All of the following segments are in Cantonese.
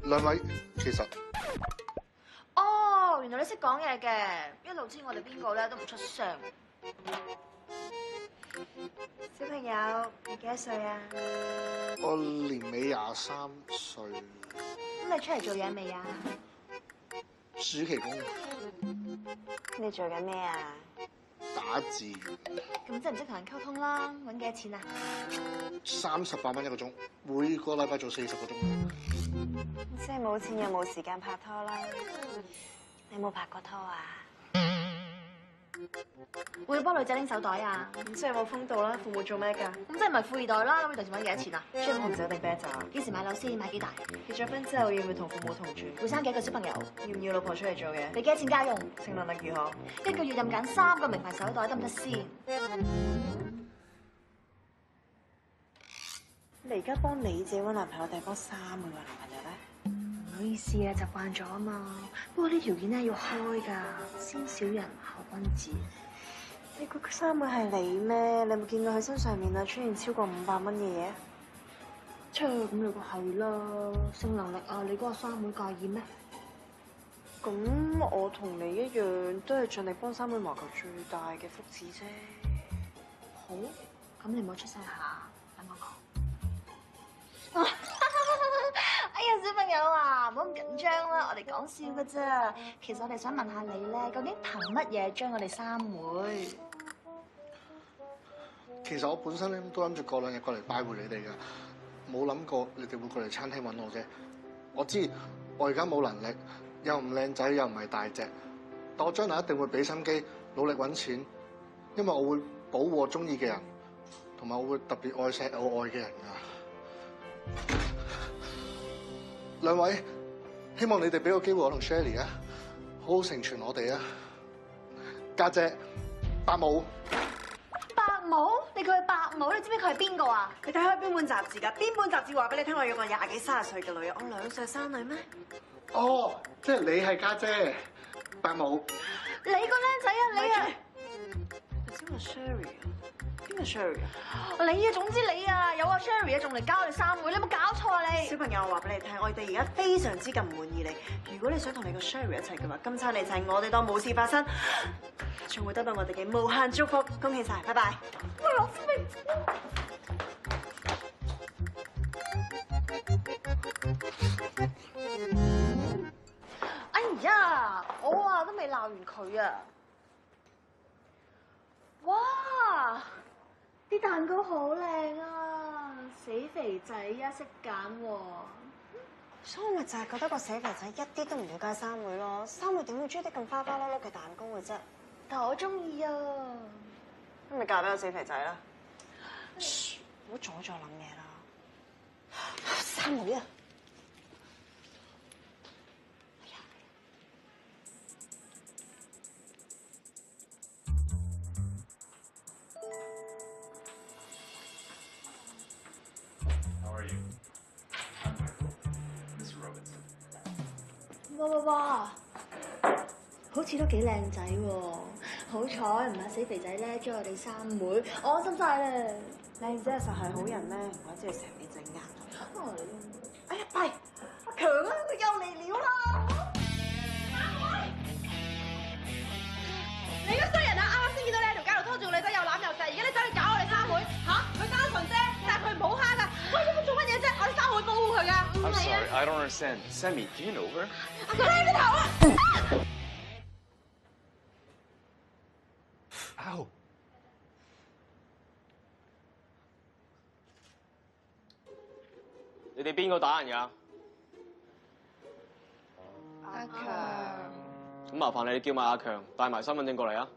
兩位，其實哦，原來你識講嘢嘅，一路知我哋邊個咧都唔出聲。小朋友，你幾多歲啊？我年尾23歲，咁你出嚟做嘢未啊？暑期工，你做緊咩啊？打字，咁真係唔識同人溝通啦，揾幾多錢啊38蚊一個鐘，每個禮拜做40個鐘。即係冇錢又冇時間拍拖啦。你有冇拍過拖啊？會幫女仔拎手袋啊？咁即係有冇風度啦？父母做咩㗎？咁即係唔係富二代啦？咁你同時揾幾多錢啊？中意紅酒定啤酒？幾時買樓先？買幾大？結咗婚之後要唔要同父母同住？會生幾個小朋友？要唔要老婆出嚟做嘢？俾幾多錢家用？性能力如何？一個月任揀3個名牌手袋得唔得先？你而家幫你自己揾男朋友定幫3個男朋友咧？唔好意思啊，習慣咗啊嘛。不過呢條件咧要開㗎，先小人後君子。你估佢3個係你咩？你有冇見過佢身上面啊出現超過500蚊嘅嘢？咁你個係啦，性能力啊，你嗰個3妹介意咩？咁我同你一樣，都係盡力幫3妹謀求最大嘅福祉啫。好，咁你唔好出聲下，等我講。哎呀，小朋友啊，唔好咁緊張啦，我哋講笑㗎啫。其實我哋想問下你咧，究竟憑乜嘢追我哋3妹？其實我本身咧都諗住過2日過嚟拜會你哋㗎，冇諗過你哋會過嚟餐廳揾我啫。我知我而家冇能力，又唔靚仔，又唔係大隻，但我將來一定會俾心機，努力揾錢，因為我會保護我中意嘅人，同埋我會特別愛錫我愛嘅人㗎。兩位，希望你哋俾個機會我同 Shelly 啊，好好成全我哋啊！家姐，伯母。伯母？你叫佢伯母，你知唔知佢係邊個啊？你睇開邊本雜誌㗎？邊本雜誌話俾你聽我有個20幾30歲嘅女，我2歲生女咩？哦，即係你係家姐，伯母。你個僆仔啊，你啊！頭先話 Sherry 啊？邊個 Sherry 啊？你啊，總之你啊，有阿 Sherry 啊，仲嚟交我哋3妹，你有冇搞錯啊你？小朋友，我話俾你聽，我哋而家非常之咁唔滿意你。如果你想同你個 Sherry 一齊嘅話，今餐你請我哋當冇事發生，仲會得到我哋嘅無限祝福。恭喜晒，拜拜。喂，我飛！哎呀，我啊都未鬧完佢啊！哇，啲蛋糕好靚啊！死肥仔啊，識揀喎！所以我咪就係覺得個死肥仔一啲都唔了解3妹咯。3妹點會中意啲咁花花碌碌嘅蛋糕嘅啫？但我中意啊！咁咪嫁俾個死肥仔啦！噓，唔好阻住我諗嘢啦。3妹啊！哇！好似都幾靚仔喎，好彩唔係死肥仔咧追我哋3妹，我安心晒啦。靚仔實係好人咩？唔怪之佢成日俾整壓。哎呀，弊！阿強啊，佢又嚟料啦！你個衰人啊！啱啱先見到你喺條街度拖住個女仔又攬又滯，而家你走去搞我哋3妹嚇？佢單純啫，但係佢唔好蝦㗎。喂，你做乜嘢啫？我哋3妹保護佢㗎。I'm sorry, I don't understand. Sammy, do you know her? 阿強，你個頭啊！ Ow. 你哋邊個打人㗎？阿強，咁麻煩你叫埋阿強帶埋身份證過嚟啊！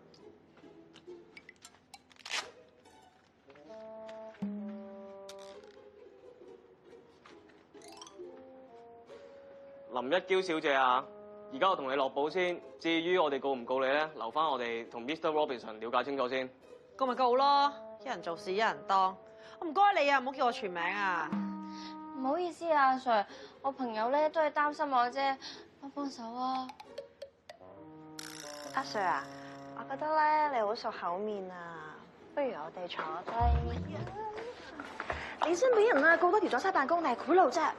林一嬌小姐啊，而家我同你落簿先。至於我哋告唔告你咧，留翻我哋同 Mr. Robinson 了解清楚先。告咪告咯，一人做事一人當。唔該你啊，唔好叫我全名啊。唔好意思啊，阿 Sir，我朋友咧都係擔心我啫，幫手啊！阿 Sir 啊，我覺得咧你好熟口面啊，不如我哋坐低。你先俾人啊，告多條咗西辦公，你係賄賂啫。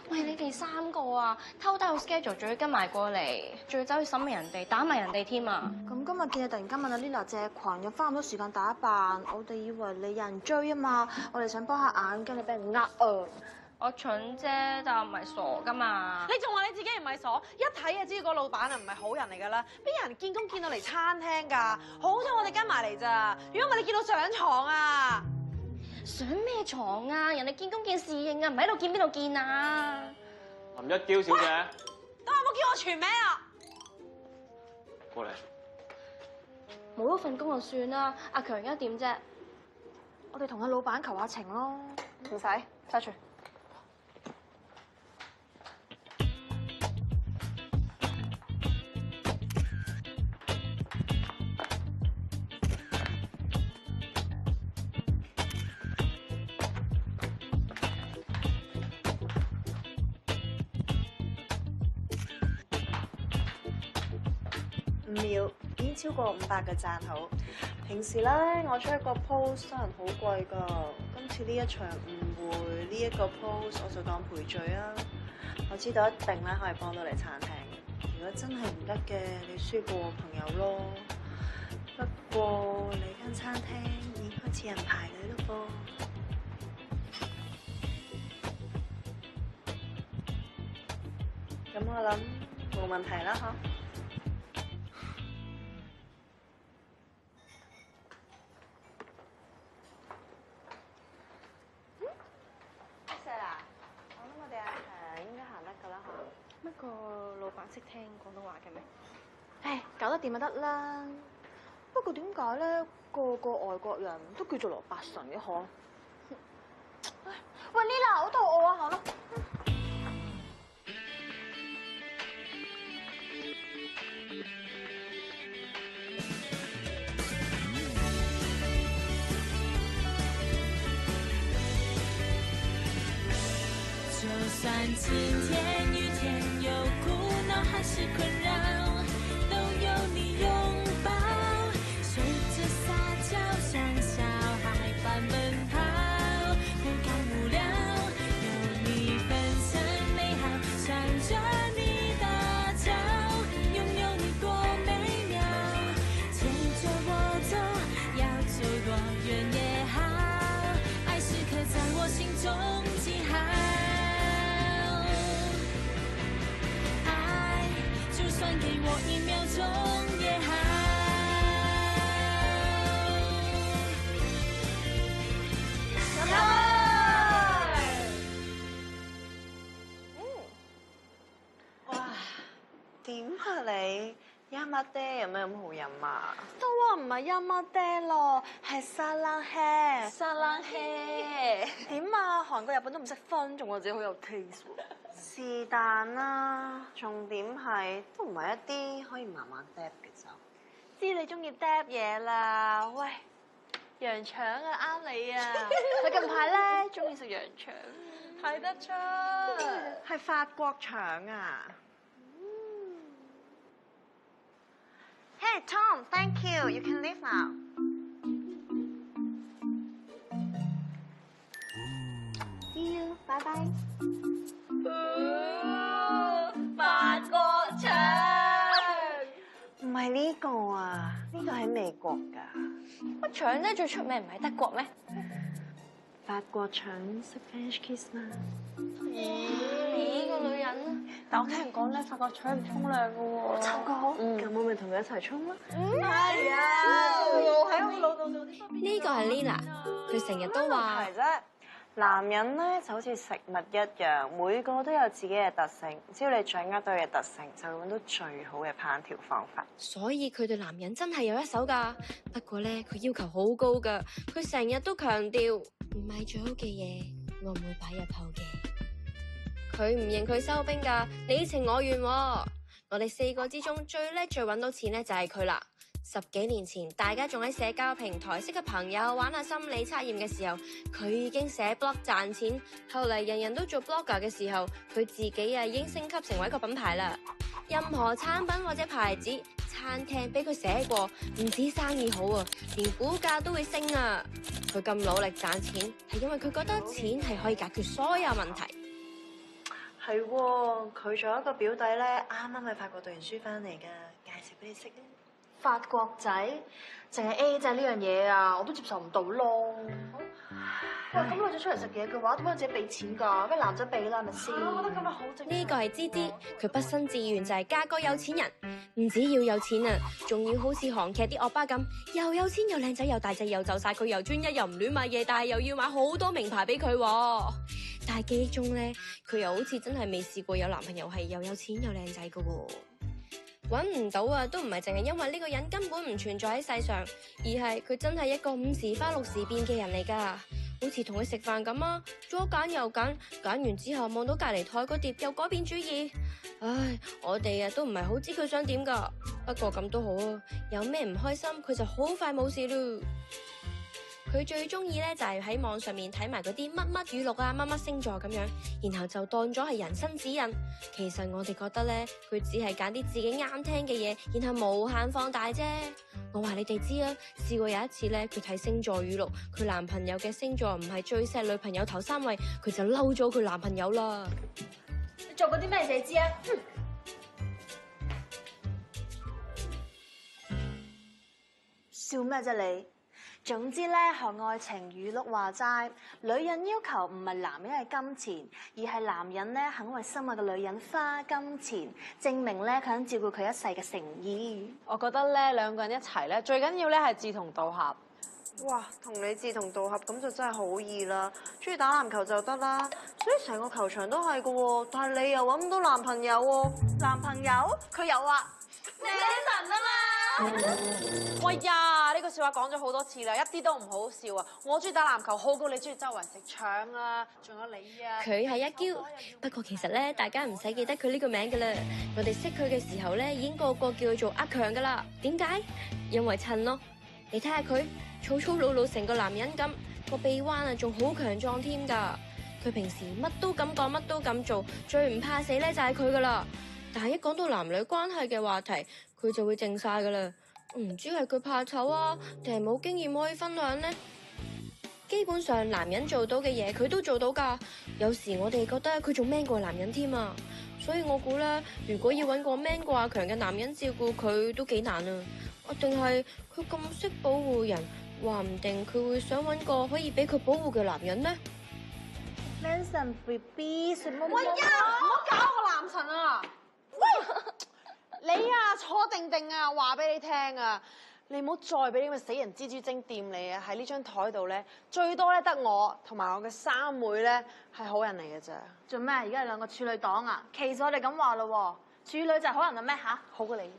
喂，你哋3個啊，偷低個 schedule，仲要跟埋過嚟，仲要走去審問人哋，打埋人哋添啊！咁今日見你突然間問阿 Lila 借裙，又花咁多時間打扮，我哋以為你有人追啊嘛，我哋想幫下眼，驚你俾人呃啊！我蠢啫，但我唔係傻噶嘛。你仲話你自己唔係傻，一睇就知個老闆啊唔係好人嚟噶啦，邊有人見工見到嚟餐廳㗎？好彩我哋跟埋嚟咋，如果唔係你見到上床啊！上咩床啊？人哋見工見侍應啊，唔喺度見邊度見啊？林一嬌小姐，都有冇叫我全名啊？過嚟。冇咗份工就算啦，阿強而家點啫？我哋同阿老闆求下情咯。唔使，揸住。5秒已經超過500個讚好。平時咧我出一個 post 收人好貴㗎，今次呢一場誤會呢一個 post 我就當賠罪啊！我知道一定咧可以幫到你餐廳嘅，如果真係唔得嘅，你輸過我朋友咯。不過你間餐廳已經開始人排隊咯噃，咁我諗冇問題啦嗬。乜個老闆識聽廣東話嘅咩？唉，搞得掂就得啦。不過點解咧，個個外國人都叫做羅伯神嘅嗬？喂 ，Lila，好肚餓啊，行啦。就算晴天雨天有苦惱還是困擾，都有你擁抱，學着撒嬌像小孩般奔跑，不敢無聊，有你分享美好，想着你大叫，擁有你多美妙，牽着我走，要走多遠也好，愛時刻在我心中記號。就算給我1秒鐘也好。哇，點啊你？一乜爹有咩咁好飲啊？都話唔係一乜爹咯，係沙冷氣。沙冷氣。點啊？韓國、日本都唔識分，仲話自己好有 taste 喎。是但啦，重點係都唔係一啲可以慢慢嗒嘅酒。知你中意 dab 嘢啦，喂，羊腸啊啱你啊！你近排咧中意食羊腸？睇得出，係法國腸啊！Hey Tom, thank you. You can leave now. See you，拜拜。法國腸。唔係呢個啊，呢個喺美國㗎。乜腸咧最出名唔係德國咩？法國腸識 French kiss 嘛？你個女人，但我聽人講咧，法國腸唔沖涼㗎喎。臭過，咁我咪同佢一齊沖咯。係啊，喺我腦度做啲。呢個係 Lina，佢成日都話係啫。男人咧就好似食物一樣，每個都有自己嘅特性。只要你掌握到佢嘅特性，就會揾到最好嘅烹調方法。所以佢對男人真係有一手㗎。不過咧，佢要求好高㗎，佢成日都強調唔係最好嘅嘢，我唔會擺入口嘅。佢唔認佢收兵㗎，你情我願喎。我哋4個之中最叻最揾到錢咧就係佢啦。10幾年前，大家仲喺社交平台識嘅朋友玩下心理測驗嘅時候，佢已經寫 blog 賺錢。後嚟人人都做 blogger 嘅時候，佢自己已經升級成為一個品牌啦。任何產品或者牌子、餐廳俾佢寫過，唔止生意好啊，連股價都會升啊。佢咁努力賺錢，係因為佢覺得錢係可以解決所有問題。係喎，佢仲有一個表弟咧，啱啱喺法國讀完書翻嚟㗎，介紹俾你識啊！法國仔，淨係 A 制呢樣嘢啊，我都接受唔到咯。喂，咁女仔出嚟食嘢嘅話，點解自己俾錢㗎？跟男仔俾啦，係咪先？我覺得咁樣好正。呢個係芝芝，佢畢生志願就係嫁個有錢人，唔止要有錢啊，仲要好似韓劇啲惡霸咁，又有錢又靚仔又大隻又就晒，佢又專一又唔亂買嘢，但係又要買好多名牌俾佢。但係記憶中咧，佢又好似真係未試過有男朋友係又有錢又靚仔㗎喎。揾唔到啊，都唔係淨係因為呢個人根本唔存在喺世上，而係佢真係一個5時花6時變嘅人嚟㗎。好似同佢食飯咁啊，左揀右揀，揀完之後望到隔離台嗰碟又改變主意。唉，我哋都唔係好知佢想點㗎。不過咁都好啊，有咩唔開心佢就好快冇事咯。佢最中意咧就係喺網上面睇埋嗰啲乜乜語錄啊、乜乜星座咁樣，然後就當咗係人生指引。其實我哋覺得咧，佢只係揀啲自己啱聽嘅嘢，然後無限放大啫。我話你哋知啊，試過有一次咧，佢睇星座語錄，佢男朋友嘅星座唔係最錫女朋友頭3位，佢就嬲咗佢男朋友啦。你做過啲咩自己知啊？笑咩啫你？總之咧，學愛情語錄話齋，女人要求唔係男人嘅金錢，而係男人咧肯為心愛嘅女人花金錢，證明咧佢肯照顧佢一世嘅誠意。我覺得咧兩個人一齊咧，最緊要咧係志同道合。哇，同你志同道合咁就真係好易啦，中意打籃球就得啦，所以成個球場都係㗎喎。但係你又揾唔到男朋友喎？男朋友？佢有啊，你神啊嘛！喂呀，呢個笑話講咗好多次啦，一啲都唔好笑啊！我中意打籃球，好過你中意周圍食腸啊！仲有你啊！佢係一嬌，不過其實咧，大家唔使記得佢呢個名噶啦。我哋識佢嘅時候咧，已經個個叫佢做阿強噶啦。點解？因為襯咯。你睇下佢粗粗魯魯成個男人咁，個臂彎啊仲好強壯添噶。佢平時乜都敢講，乜都敢做，最唔怕死咧就係佢噶啦。但係一講到男女關係嘅話題，佢就會靜晒噶啦。唔知係佢怕醜啊，定係冇經驗可以分享呢？基本上男人做到嘅嘢，佢都做到噶。有時我哋覺得佢仲 man 過男人添啊。所以我估咧，如果要揾個 man 過阿強嘅男人照顧佢，都幾難啊。定係佢咁識保護人，話唔定佢會想揾個可以俾佢保護嘅男人呢。Manson baby，什麼？喂呀，唔好搞我男神啊！喂，你啊坐定定啊，話俾你聽啊，你唔好再俾呢個死人蜘蛛精掂你啊！喺呢張台度咧，最多咧得我同埋我嘅三妹咧係好人嚟嘅咋。做咩？而家係2個處女黨啊？其實我哋咁話咯，處女就係好人啦咩吓？好過你。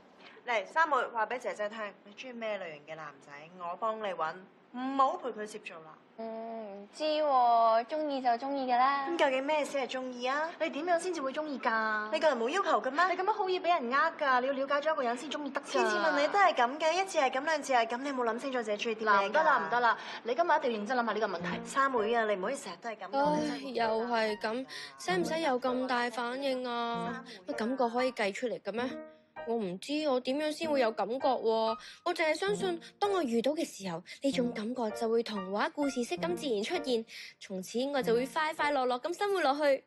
嚟，三妹話俾姐姐聽，你中意咩類型嘅男仔，我幫你揾，唔好陪佢攝做啦。唔知喎，中意就中意㗎啦。咁究竟咩先係中意啊？你點樣先至會中意㗎？你個人冇要求嘅咩？你咁樣好易俾人呃㗎，你要了解咗一個人先中意得㗎。次次問你都係咁嘅，一次係咁，兩次係咁，你有冇諗清楚自己中意啲咩㗎？唔得啦，唔得啦，你今日一定要認真諗下呢個問題。三妹啊，你唔可以成日都係咁。唉，又係咁，使唔使有咁大反應啊？乜感覺可以計出嚟嘅咩？我唔知我點樣先會有感覺喎，我淨係相信當我遇到嘅時候，呢種感覺就會童話故事式咁自然出現，從此我就會快快樂樂咁生活落去。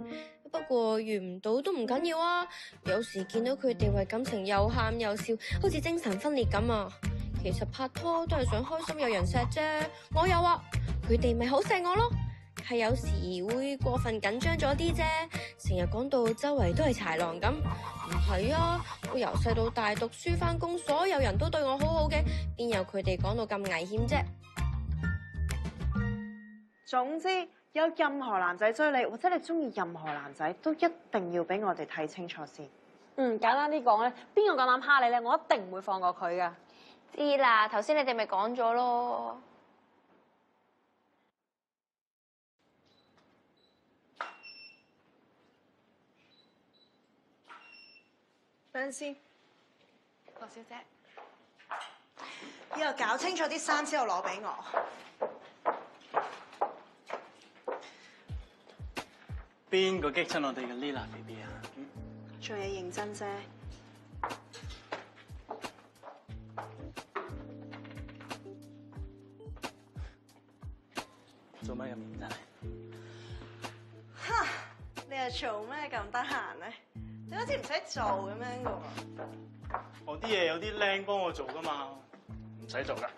不過遇唔到都唔緊要啊，有時見到佢哋為感情又喊又笑，好似精神分裂咁啊。其實拍拖都係想開心有人錫啫，我有啊，佢哋咪好錫我咯。係有時會過分緊張咗啲啫，成日講到周圍都係豺狼咁。唔係啊，我由細到大讀書返工，所有人都對我好好嘅，邊有佢哋講到咁危險啫？總之，有任何男仔追你，或者你中意任何男仔，都一定要俾我哋睇清楚先。簡單啲講咧，邊個夠膽蝦你咧，我一定唔會放過佢噶。知啦，頭先你哋咪講咗咯。等陣先，郭小姐，以後搞清楚啲衫之後攞俾我。邊個激親我哋嘅 Lila BB 啊？做嘢認真啫。做乜咁認真？哈！你又做咩咁得閒咧？你好似唔使做咁樣噶喎。我啲嘢有啲靚幫我做噶嘛，唔使做噶。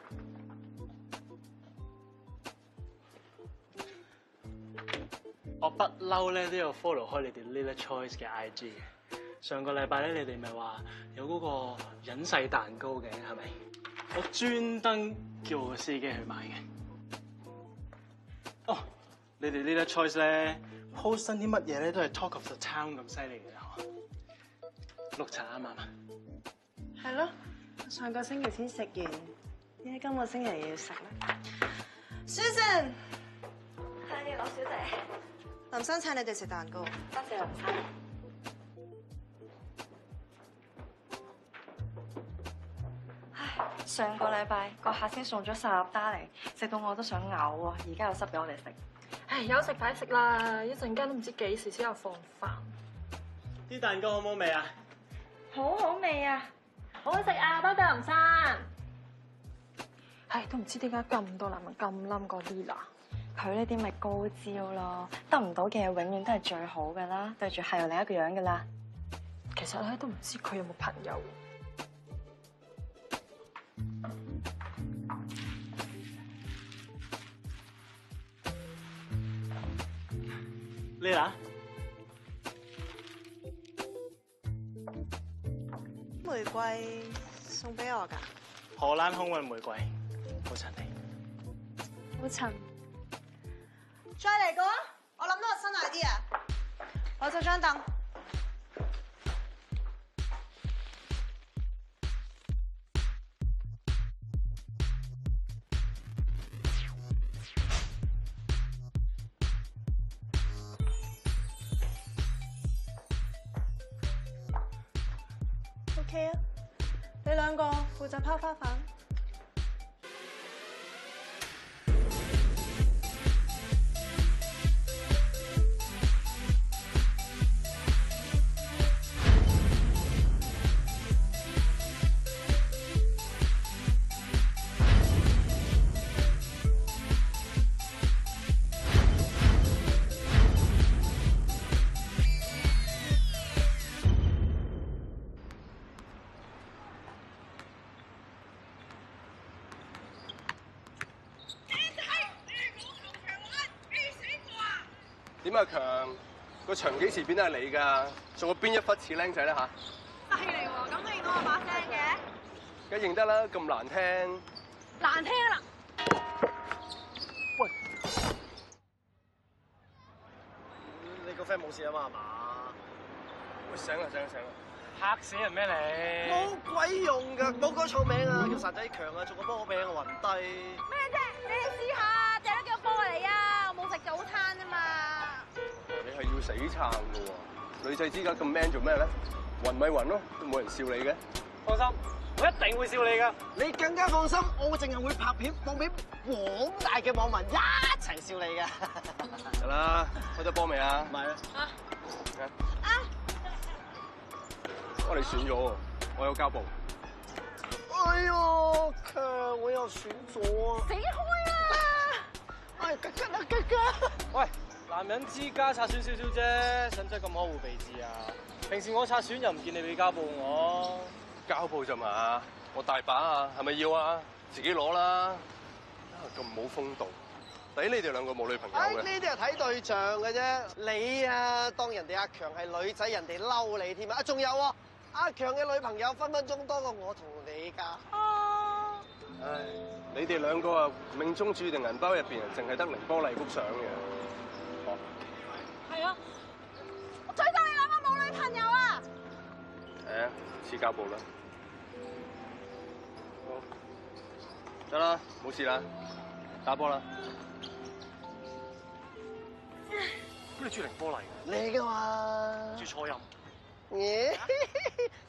我不嬲咧都有 follow 開你哋 Lila Choice 嘅 IG 嘅。上個禮拜咧，你哋咪話有嗰個隱世蛋糕嘅，係咪？我專登叫我個司機去買嘅。哦，你哋 Lila Choice 咧 post 新啲乜嘢咧都係 talk of the town 咁犀利嘅，綠茶啱唔啱啊？係咯，上個星期先食完，點解今個星期又要食咧 ？Susan， 係羅小姐，林生請你哋食蛋糕。多謝林生。唉，上個禮拜個客先送咗10粒打嚟，食到我都想嘔喎，而家又塞俾我哋食。唉，有食快食啦，一陣間都唔知幾時先有放飯。啲蛋糕好唔好味啊？好好味啊！好好食啊，多謝林生。唉，都唔知點解咁多男人咁冧個 Lila。佢呢啲咪高招咯，得唔到嘅嘢永遠都係最好噶啦，對住係又另一個樣噶啦。其實咧都唔知佢有冇朋友。Lila，玫瑰送俾我㗎，荷蘭空運玫瑰，好襯你。好襯。再嚟個，我諗到個新 idea，攞咗張凳。OK 啊，你兩個負責拋花瓣。點啊強？個場幾時變得係你㗎？仲有邊一忽似僆仔咧嚇？犀利喎！咁你認到我把聲嘅？梗認得啦，咁難聽。難聽啦！喂，你個 friend 冇事啊嘛？係嘛？喂，醒啦醒啦醒啦！嚇死人咩你？冇鬼用㗎，冇改錯名啊，叫殺仔強啊，做個波餅暈低。咩啫？你哋試下，掟咗幾個波嚟啊！我冇食早餐啊嘛。你係要死撐㗎喎！女仔之間咁 man 做咩咧？暈咪暈咯，都冇人笑你嘅。放心，我一定會笑你㗎。你更加放心，我淨係會拍片放俾廣大嘅網民一齊笑你㗎。得啦，開咗波未啊？唔係啊。我哋選咗喎，我有膠布。哎呦，強，我又選咗啊！死開啊！哎，吉啊吉啊！喂，男人之家擦損少少啫，使唔使咁可惡備至啊？平時我擦損又唔見你俾膠布我。膠布咋嘛？我大把啊，係咪要啊？自己攞啦。咁冇風度，抵你哋兩個冇女朋友哎，嘅。呢啲係睇對象嘅啫。你啊，當人哋阿強係女仔，人哋嬲你添啊！仲有喎，阿強嘅女朋友分分鐘多過我同你㗎。唉，你哋兩個啊，命中注定銀包入邊淨係得凌波麗幅相嘅。係啊，我追到你兩個冇女朋友啊！係啊，黐膠布啦。好，得啦，冇事啦，打波啦。咁你中意凌波麗嘅？你㗎嘛？中意初音。咦？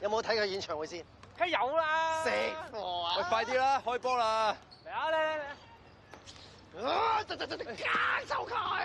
有冇睇佢演唱會先？梗有啦！食貨啊！喂，快啲啦，開波啦！嚟啊！嚟！夾走佢！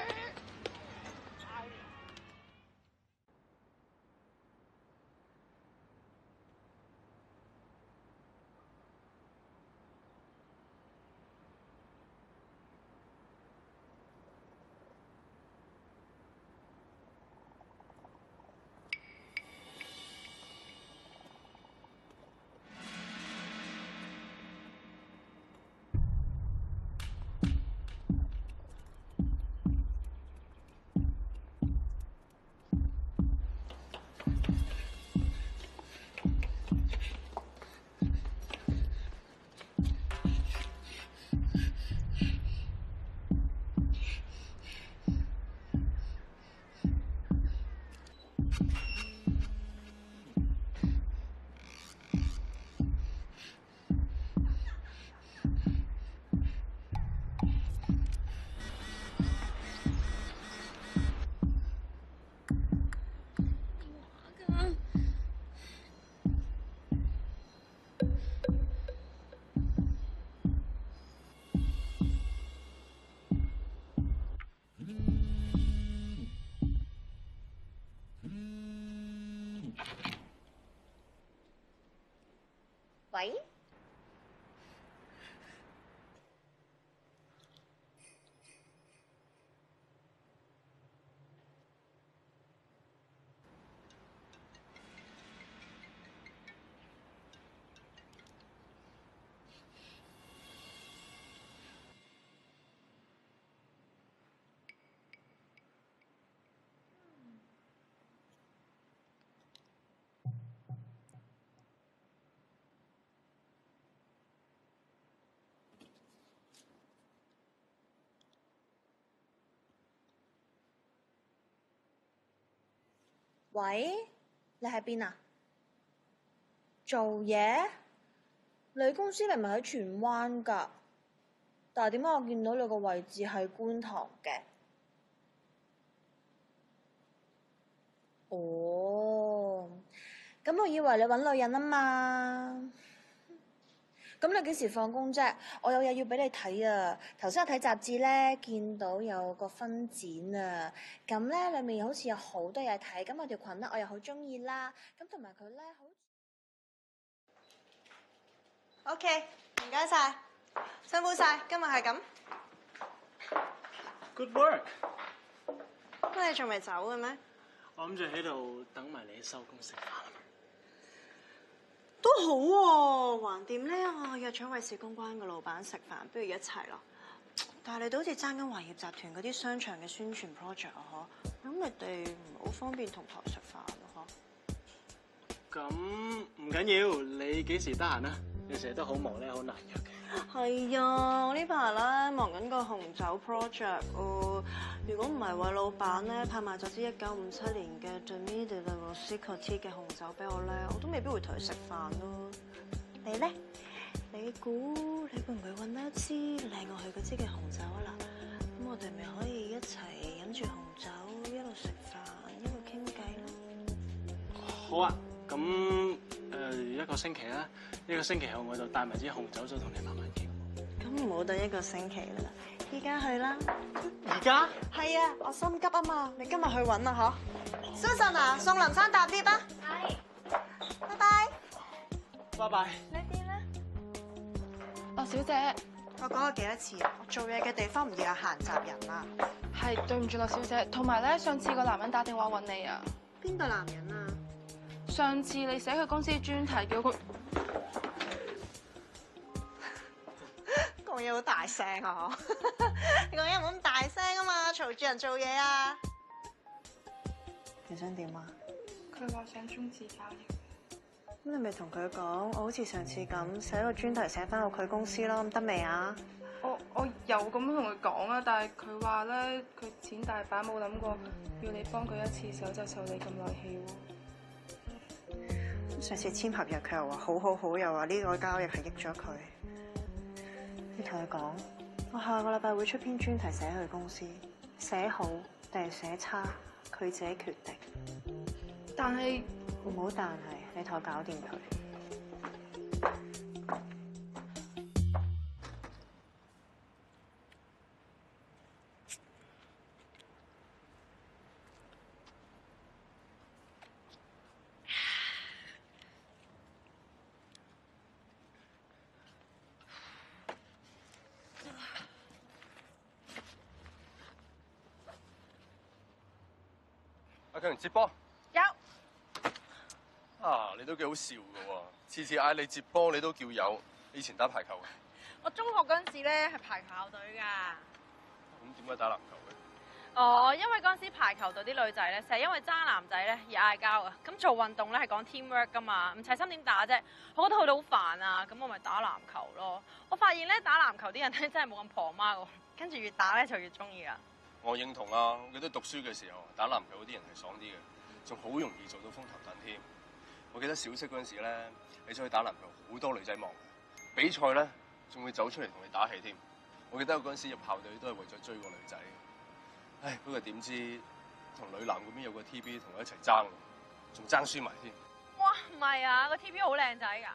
喂？喂，你喺邊啊？做嘢？你公司你唔係喺荃灣㗎？但係點解我見到你個位置係觀塘嘅？哦，咁我以為你揾女人啊嘛。咁你幾時放工啫？我有嘢要俾你睇啊！頭先我睇雜誌咧，見到有個分展啊，咁咧裏面好似有好多嘢睇，咁我條裙咧我又好中意啦，咁同埋佢咧好。OK， 唔該晒，辛苦晒，今日係咁。Good work。乜你仲未走嘅咩？我諗住喺度等埋你收工食飯。都好喎，橫掂咧，我約咗位市公關嘅老闆食飯，不如一齊咯。但係你哋好似爭緊華業集團嗰啲商場嘅宣傳 project 啊，嗬？咁你哋唔好方便同台食飯咯，嗬？咁唔緊要，你幾時得閒啊？你成日都好忙咧，好難約嘅。係啊，我呢排咧忙緊個紅酒 project 喎。如果唔係位老闆咧派埋咗支1957年嘅 Demi de la Rosicotti 嘅紅酒俾我咧，我都未必會同佢食飯咯。你咧？你估你會唔會揾到一支靚過佢嗰支嘅紅酒啊？嗱，咁我哋咪可以一齊飲住紅酒，一路食飯，一路傾偈咯。好啊，咁一個星期啦，一個星期後我就帶埋支紅酒再同你慢慢傾。咁唔好等一個星期啦，依家去啦。而家？係啊，我心急啊嘛，你今日去揾啊嗬。Susan啊，送林生搭 lift 啊。係。拜拜。拜拜。你點咧？哦，小姐，我講過幾多次啊？我做嘢嘅地方唔要有閒雜人啊。係對唔住啦，小姐。同埋咧，上次個男人打電話揾你啊。邊個男人啊？上次你寫佢公司專題叫佢講嘢好大聲啊！你講嘢唔好咁大聲啊嘛，嘈住人做嘢啊！你想點啊？佢話想終止交易。咁你咪同佢講，我好似上次咁寫個專題寫翻到佢公司咯，咁得未啊？我有咁樣同佢講啊，但係佢話咧，佢錢大把，冇諗過要你幫佢一次手就受你咁耐氣喎。上次簽合約佢又話好，又話呢個交易係益咗佢。你同佢講，我下個禮拜會出篇專題寫佢公司，寫好定係寫差，佢自己決定。但係唔好但係，你同我搞掂佢。阿強接波。有。啊，你都幾好笑㗎喎！次次嗌你接波，你都叫有。你以前打排球嘅？我中學嗰陣時咧係排球隊㗎。咁點解打籃球嘅？哦，因為嗰陣時排球隊啲女仔咧，成日因為爭男仔咧而嗌交啊。咁做運動咧係講 teamwork 㗎嘛，唔齊心點打啫？我覺得去到好煩啊，咁我咪打籃球咯。我發現咧打籃球啲人咧真係冇咁婆媽喎，跟住越打咧就越中意啊。我認同啊！我記得讀書嘅時候打籃球嗰啲人係爽啲嘅，仲好容易做到風頭躉添。我記得小息嗰陣時咧，你出去打籃球好多女仔望，比賽咧仲會走出嚟同你打氣添。我記得我嗰陣時入校隊都係為咗追個女仔。唉，不過點知同女籃嗰邊有個 TB 同我一齊爭，仲爭輸埋添。哇，唔係啊，個 TB 好靚仔㗎。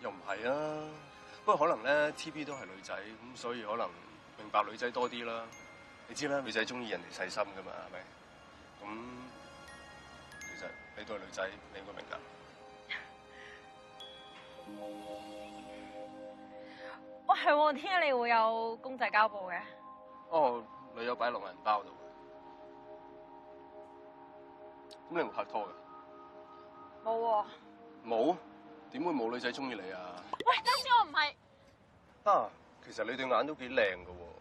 又唔係啊，不過可能咧 TB 都係女仔，咁所以可能明白女仔多啲啦。你知啦，女仔中意人哋細心㗎嘛，係咪？咁其實你都係女仔，你應該明㗎。哇，係喎，點解你會有公仔膠布嘅？哦，女友擺落銀包度。咁你有冇拍拖㗎？冇喎。冇？點會冇女仔中意你啊？喂，等陣我唔係。啊，其實你對眼都幾靚㗎喎。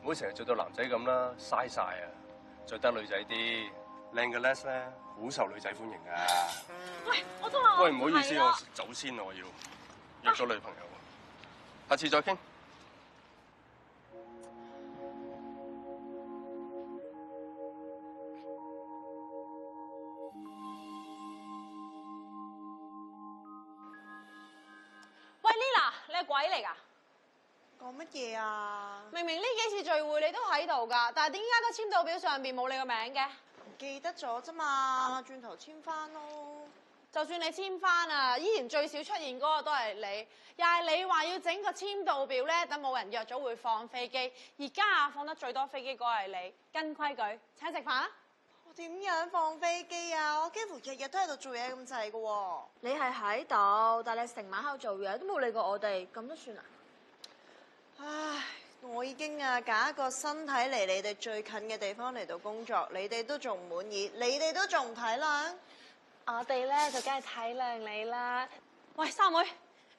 唔好成日着到男仔咁啦，嘥晒啊！着得女仔啲，靚嘅 Les 咧，好受女仔歡迎啊！喂，我都話我喂，唔好意思，我走先啦，我要約咗女朋友，下次再傾。喂 Lila，你係鬼嚟㗎？講乜嘢啊？明明呢幾次聚會你都喺度㗎，但係點解個簽到表上邊冇你個名嘅？唔記得咗啫嘛，轉頭簽翻咯。就算你簽翻啊，依然最少出現嗰個都係你，又係你話要整個簽到表咧，等冇人約咗會放飛機。而家啊，放得最多飛機嗰個係你，跟規矩請食飯啦。我點樣放飛機啊？我幾乎日日都喺度做嘢咁滯㗎喎。你係喺度，但係你成晚喺度做嘢，都冇理過我哋，咁都算啊？唉，我已經揀一個身體離你哋最近嘅地方嚟到工作，你哋都仲唔滿意，你哋都仲唔體諒，我哋咧就梗係體諒你啦。喂，三妹，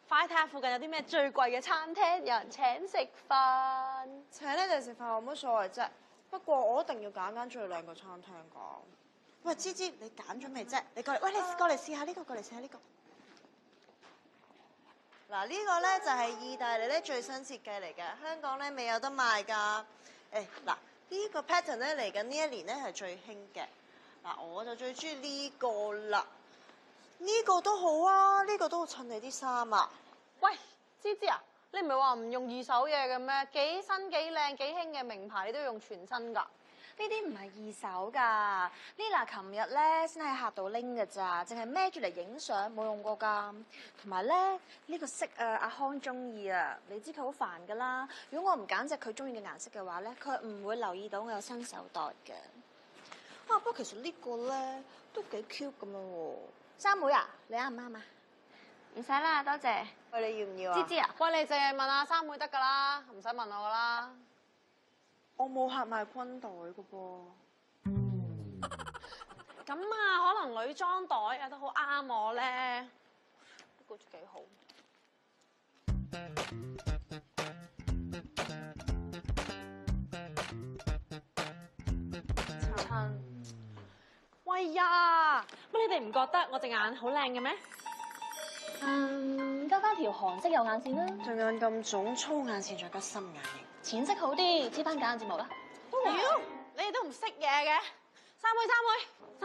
快啲睇下附近有啲咩最貴嘅餐廳，有人請食飯。請你哋食飯有乜所謂啫？不過我一定要揀間最靚嘅餐廳㗎。喂，芝芝，你揀咗未啫？你過嚟，喂，你過嚟試下呢個，過嚟試下呢個。嗱，呢個咧就係意大利咧最新設計嚟嘅，香港咧未有得賣㗎。嗱，呢個 pattern 咧嚟緊呢一年咧係最興嘅。嗱，我就最中意呢個啦。呢個都好啊，呢個都好襯你啲衫啊。喂，芝芝啊，你唔係話唔用二手嘢嘅咩？幾新幾靚幾興嘅名牌，你都要用全新㗎。呢啲唔係二手㗎，Lila琴日咧先喺客度拎㗎咋，淨係孭住嚟影相，冇用過㗎。同埋咧呢個色啊，阿康中意啊，你知佢好煩㗎啦。如果我唔揀隻佢中意嘅顏色嘅話咧，佢唔會留意到我有新手袋嘅。啊，不過其實呢個咧都幾 cute 咁樣喎。三妹啊，你啱唔啱啊？唔使啦，多謝。喂，你要唔要啊？芝芝啊，喂，你淨係問阿三妹得㗎啦，唔使問我㗎啦。我冇客買軍袋㗎噃。咁啊，可能女裝袋啊都好啱我咧，都覺得幾好。襯，喂呀，乜你哋唔覺得我隻眼好靚嘅咩？加翻條韓式有眼線啦，對眼咁腫，粗眼線再加深眼型。淺色好啲，黐翻假眼睫毛啦。妖，你哋都唔識嘢嘅。三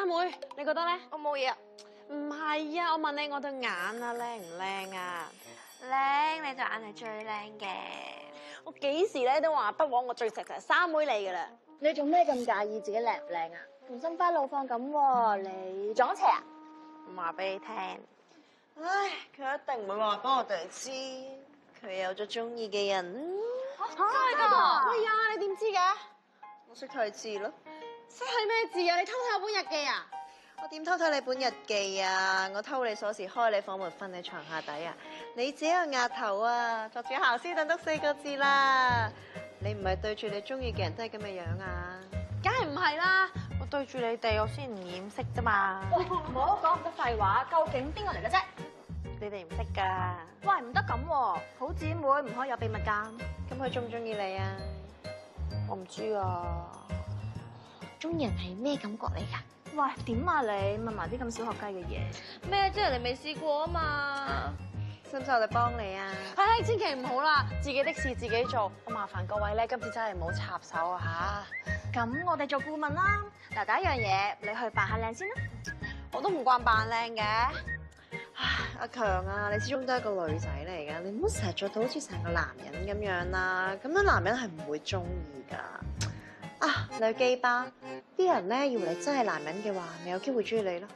妹，你覺得咧？我冇嘢。唔係啊，我問你，我對眼啊靚唔靚啊？靚，你對眼係最靚嘅。我幾時咧都話不枉我最錫就係三妹你噶啦。你做咩咁介意自己靚唔靚啊？同心花怒放咁喎，你撞邪啊？唔話俾你聽。唉，佢一定唔會話俾我哋知，佢有咗中意嘅人。真係㗎？喂呀，你點知嘅？我識睇字咯。識睇咩字啊？你偷睇我本日記啊？我點偷睇你本日記啊？我偷你鎖匙開你房門瞓你床下底啊！你自己個額頭啊，作住姣斯頓得4個字啦。你唔係對住你中意嘅人都係咁嘅樣啊？梗係唔係啦！我對住你哋，我先唔掩飾啫嘛。喂，唔好講咁多廢話，究竟邊個嚟嘅啫？你哋唔識㗎。喂，唔得咁喎，好姊妹唔可以有秘密㗎。咁佢中唔中意你啊？我唔知啊。中意人係咩感覺嚟㗎？喂，點啊你？問埋啲咁小學雞嘅嘢。咩？即係人哋未試過啊嘛。使唔使我哋幫你啊？唉，千祈唔好啦，自己的事自己做。我麻煩各位咧，今次真係唔好插手啊嚇。咁我哋做顧問啦。嗱，第一樣嘢，你去扮下靚先啦。我都唔慣扮靚嘅。唉，阿強啊，你始終都係一個女仔嚟㗎，你唔好成日着到好似成個男人咁樣啦，咁樣男人係唔會中意㗎。啊，你去基吧，啲人咧以為你真係男人嘅話，咪有機會中意你咯。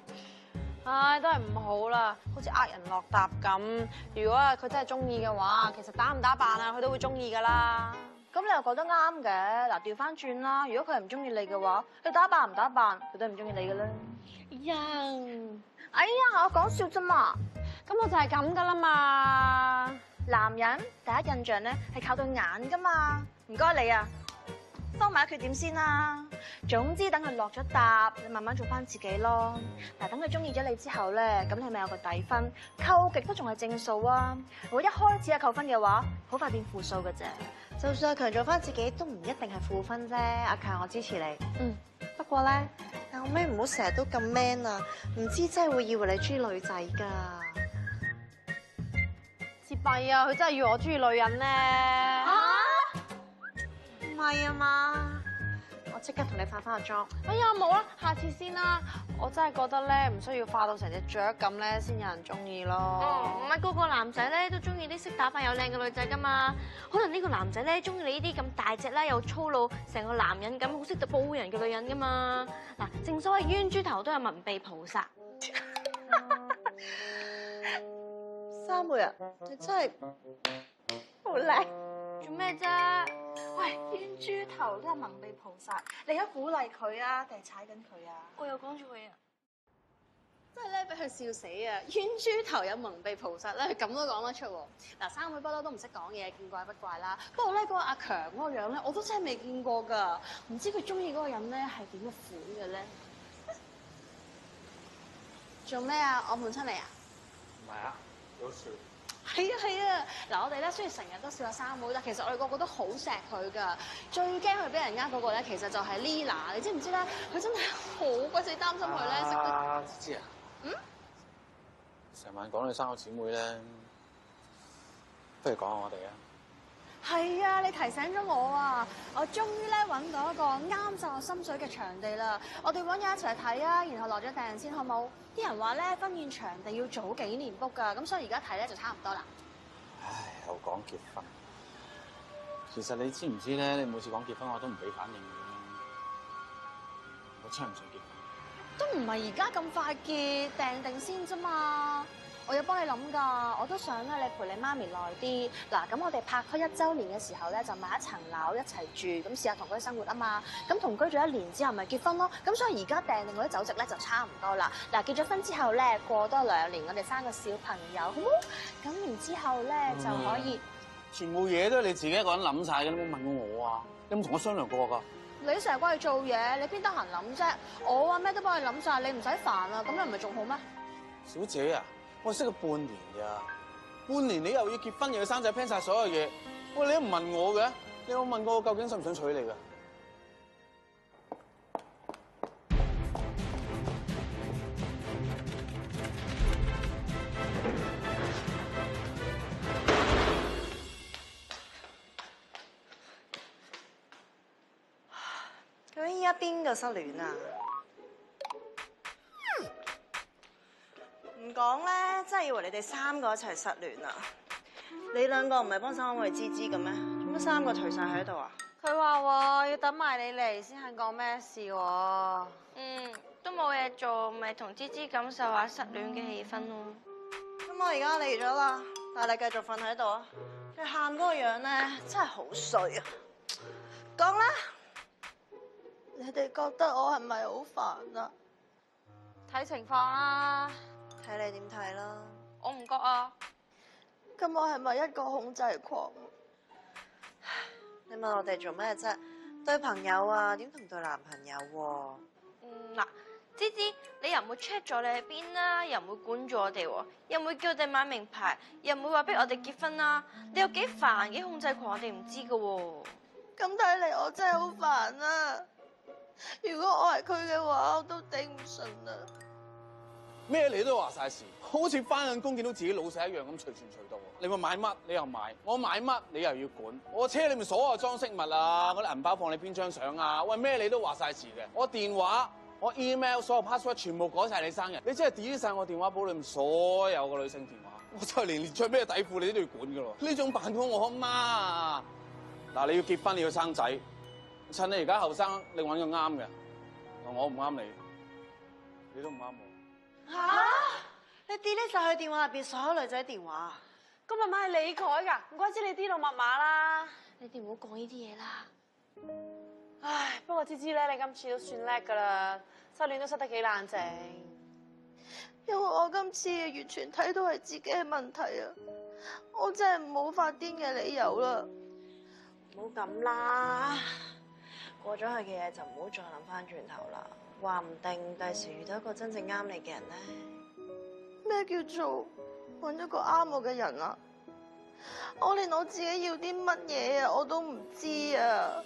唉，都係唔好啦，好似呃人落搭咁。如果佢真係中意嘅話，其實打唔打扮啊，佢都會中意㗎啦。咁你又覺得啱嘅。嗱，調翻轉啦，如果佢係唔中意你嘅話，你打扮唔打扮，佢都係唔中意你嘅啦。哎呀，我講笑啫嘛。咁我就係咁㗎啦嘛。男人第一印象咧係靠對眼㗎嘛。唔該你啊，收埋缺點先啦。總之等佢落咗搭，你慢慢做翻自己咯。嗱，等佢中意咗你之後咧，咁你咪有個底分，扣極都仲係正數啊。如果一開始係扣分嘅話，好快變負數嘅啫。就算阿強做翻自己，都唔一定係負分啫。阿強，我支持你。不過咧，後尾唔好成日都咁 man 啊，唔知真係會以為你中意女仔㗎。蝕弊啊！佢真係以為我中意女人咧。唔係啊嘛，我即刻同你化翻個妝。哎呀，冇啦，下次先啦。我真係覺得咧，唔需要化到成隻雀咁咧，先有人中意咯。唔係個個男仔咧都中意啲識打扮又靚嘅女仔噶嘛？可能呢個男仔咧中意你呢啲咁大隻啦，又粗魯，成個男人咁，好識得保護人嘅女人噶嘛？嗱，正所謂冤豬頭都有文秘菩薩。三妹啊，你真係好叻。做咩啫？喂，冤豬頭都係文秘菩薩，你而家鼓勵佢啊，定係踩緊佢啊？我又講咗佢啊！真係咧，俾佢笑死啊！冤豬頭有文秘菩薩咧，佢咁都講得出喎。嗱，三妹不嬲都唔識講嘢，見怪不怪啦。不過咧，嗰個阿強嗰個樣咧，我都真係未見過㗎。唔知佢中意嗰個人咧係點嘅款嘅咧？做咩啊？我瞞親你啊？唔係啊，好笑。係啊係啊，嗱我哋咧雖然成日都笑阿三妹，但其實我哋個個都好錫佢㗎。最驚佢俾人呃嗰個咧，其實就係 Lila。你知唔知咧？佢真係好鬼死擔心佢咧，識得。芝啊。成晚講你三個姊妹咧，不如講下我哋啊。係啊，你提醒咗我啊！我終於咧揾到一個啱晒我心水嘅場地啦！我哋揾日一齊睇啊，然後落咗訂先好冇？啲人話咧婚宴場地要早幾年 book 㗎，咁所以而家睇咧就差唔多啦。唉，又講結婚。其實你知唔知咧？你每次講結婚我都唔俾反應嘅。我真係唔想結婚。都唔係而家咁快結，訂定先啫嘛。我有幫你諗㗎，我都想咧你陪你媽咪耐啲。嗱，咁我哋拍拖1週年嘅時候咧，就買一層樓一齊住，咁試下同居生活啊嘛。咁同居咗1年之後，咪結婚咯。咁所以而家訂定嗰啲酒席咧就差唔多啦。嗱，結咗婚之後咧，過多2年，我哋生個小朋友，好冇？咁然之後咧就可以。全部嘢都係你自己一個人諗晒嘅，你冇問過我啊？你有冇同我商量過㗎？你成日過去做嘢，你邊得閒諗啫？我話咩都幫你諗晒，你唔使煩啊。咁樣唔係仲好咩？小姐啊！我識佢半年咋，半年你又要結婚又要生仔 plan 晒所有嘢，喂你都唔問我嘅，你有冇問過我究竟想唔想娶你㗎？究竟依家邊個失戀啊？唔講咧，真係以為你哋3個一齊失戀啊！你2個唔係幫手安慰芝芝嘅咩？做乜3個頹晒喺度啊？佢話要等埋你嚟先肯講咩事喎。都冇嘢做，咪同芝芝感受下失戀嘅氣氛咯。咁我而家嚟咗啦，但係你繼續瞓喺度啊！你喊嗰個樣咧，真係好衰啊！講啦，你哋覺得我係咪好煩啊？睇情況啦。睇你點睇啦？我唔覺啊。咁我係咪一個控制狂？你問我哋做咩啫？對朋友啊，點同對男朋友喎？唔會 check 咗你喺邊啦，又唔會管住我哋喎，又唔會叫我哋買名牌，又唔會話逼我哋結婚啦。你有幾煩幾控制狂，我哋唔知噶喎。咁睇嚟我真係好煩啊！如果我係佢嘅話，我都頂唔順啦。咩你都話晒事，好似翻緊工見到自己老細一樣咁隨傳隨到。你話買乜你又買，我買乜你又要管。我車裏面所有裝飾物啊，嗰啲銀包放你邊張相啊，喂咩你都話晒事嘅。我電話、我 email 所有 password 全部改晒你生日，你真係 delete 晒我電話簿裏面所有個女性電話。我真係連着咩底褲你都要管噶咯。呢種辦公我阿媽啊！嗱，你要結婚你要生仔，趁你而家後生，你揾個啱嘅。我唔啱你，你都唔啱我。吓？你 delete 晒佢電話入邊所有女仔電話？個密碼係你改㗎，唔怪之你知道密碼啦。你哋唔好講呢啲嘢啦。唉，不過芝芝咧，你今次都算叻㗎啦，失戀都失得幾冷靜。因為我今次完全睇到係自己嘅問題啊！我真係冇發癲嘅理由啦。唔好咁啦，過咗去嘅嘢就唔好再諗翻轉頭啦。話唔定第時遇到一個真正啱你嘅人咧。咩叫做揾一個啱我嘅人啊？我連我自己要啲乜嘢啊我都唔知啊！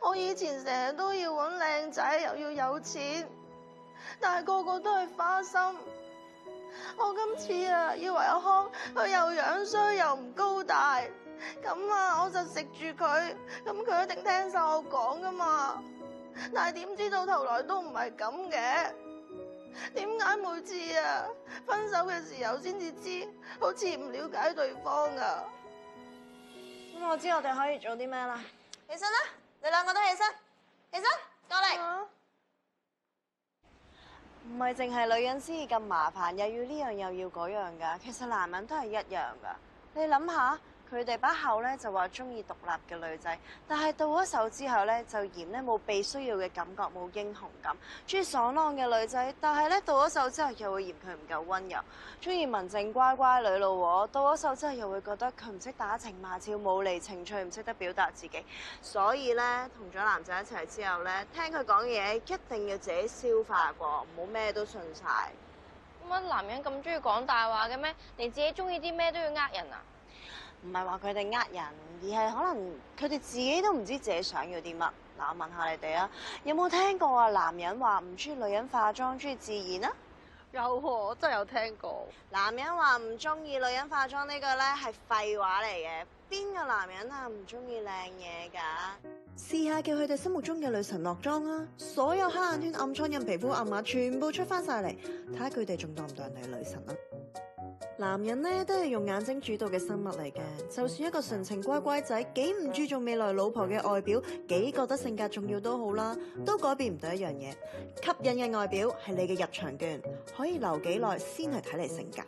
我以前成日都要揾靚仔，又要有錢，但係個個都係花心。我今次啊，以為阿康佢又樣衰又唔高大，咁啊我就食住佢，咁佢一定聽晒我講噶嘛。但係點知到頭來都唔係咁嘅。點解每次啊分手嘅時候先至知，好似唔了解對方啊？咁我知我哋可以做啲咩啦。起身啦，你兩個都起身，起身過嚟。唔係淨係女人先至咁麻煩，又要呢樣又要嗰樣噶。其實男人都係一樣噶。你諗下，佢哋把口咧就話中意獨立嘅女仔，但係到咗手之後咧就嫌咧冇被需要嘅感覺，冇英雄感。中意爽朗嘅女仔，但係咧到咗手之後又會嫌佢唔夠溫柔。中意文靜乖乖女老喎，到咗手之後又會覺得佢唔識打情罵俏，冇厘情趣，唔識得表達自己。所以咧，同咗男仔一齊之後咧，聽佢講嘢一定要自己消化過，唔好咩都信晒。乜男人咁中意講大話嘅咩？連自己中意啲咩都要呃人啊？唔係話佢哋呃人，而係可能佢哋自己都唔知自己想要啲乜。嗱，我問下你哋啊，有冇聽過啊？男人話唔中意女人化妝，中意自然啊？有喎，我真係有聽過。男人話唔中意女人化妝呢個咧係廢話嚟嘅，邊個男人啊唔中意靚嘢㗎？試下叫佢哋心目中嘅女神落妝啊！所有黑眼圈、暗瘡印、皮膚暗啞全部出翻晒嚟，睇下佢哋仲當唔當你係女神啊？男人咧都係用眼睛主導嘅生物嚟嘅，就算一個純情乖乖仔，幾唔注重未來老婆嘅外表，幾覺得性格重要都好啦，都改變唔到一樣嘢。吸引嘅外表係你嘅入場券，可以留幾耐先係睇你性格。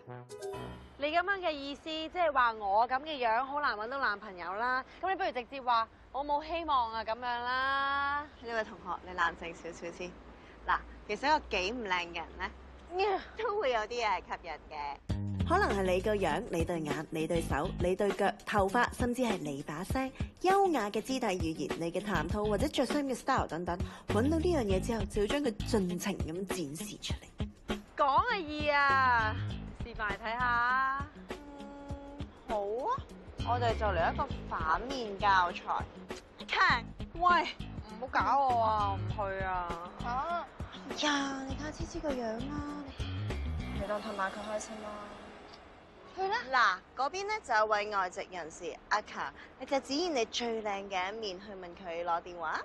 你咁樣嘅意思，即係話我咁嘅樣好難揾到男朋友啦。咁你不如直接話我冇希望啊咁樣啦。呢位同學，你冷靜少少先。嗱，其實一個幾唔靚嘅人咧，都會有啲嘢係吸引嘅。可能係你個樣、你對眼、你對手、你對腳、頭髮，甚至係你把聲、優雅嘅肢體語言、你嘅談吐或者着衫嘅 style 等等，揾到呢樣嘢之後，就要將佢盡情咁展示出嚟。講嘅易啊，示範嚟睇下。好啊，我哋就嚟一個反面教材。看，喂，唔好搞我啊，唔去啊。啊呀，你睇下芝芝個樣啦，你當氹下佢開心啦。去啦！嗱，嗰邊咧就有位外籍人士阿卡，你就展現你最靚嘅一面去問佢攞電話。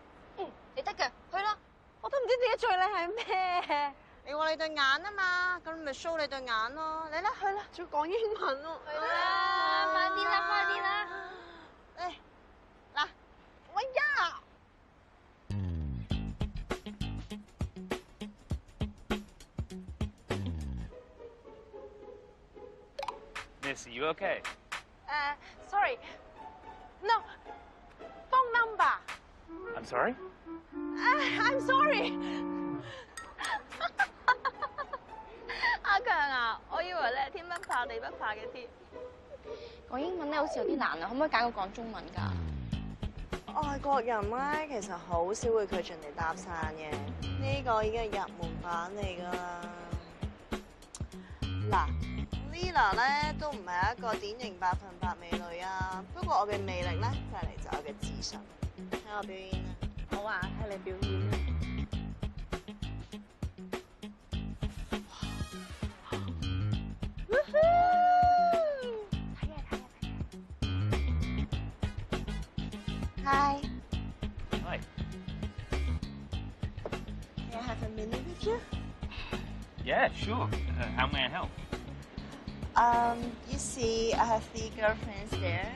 你得嘅，去啦！我都唔知自己最靚係咩。你話你對眼啊嘛，咁你咪 show 你對眼咯。嚟啦，去啦，仲要講英文喎。去啦，快啲啦，快啲啦！嚟，嗱，喂呀！Miss, you okay? Sorry. No. Phone number. I'm sorry? I'm sorry. 阿強啊，我以為你係天不怕地不怕嘅添。講英文咧好似有啲難啊，可唔可以揀個講中文㗎？外國人咧其實好少會拒絕人哋搭訕嘅，呢個已經係入門版嚟㗎啦。嗱 ，Lila 咧都唔係一個典型100%美女啊，不過我嘅魅力咧就係嚟自我嘅自信。睇我表演啊！好啊，睇你表演啊！Hi. Hi. May I have a minute with you? Yeah, sure. How may I help? You see, I have 3 girlfriends there.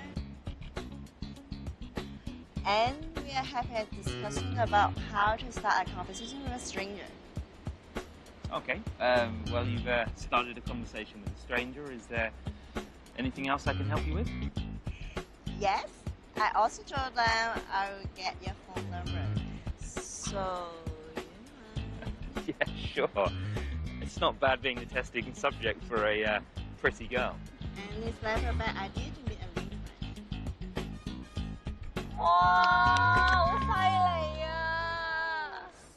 And we are having a discussion about how to start a conversation with a stranger. Okay. Well, you've started a conversation with a stranger. Is there anything else I can help you with? Yes, I also told them I will get your phone number. So, Yeah, sure. It's not bad being the testing subject for a pretty girl. and it's never a bad idea to meet a lady friend. 哇，好犀利啊！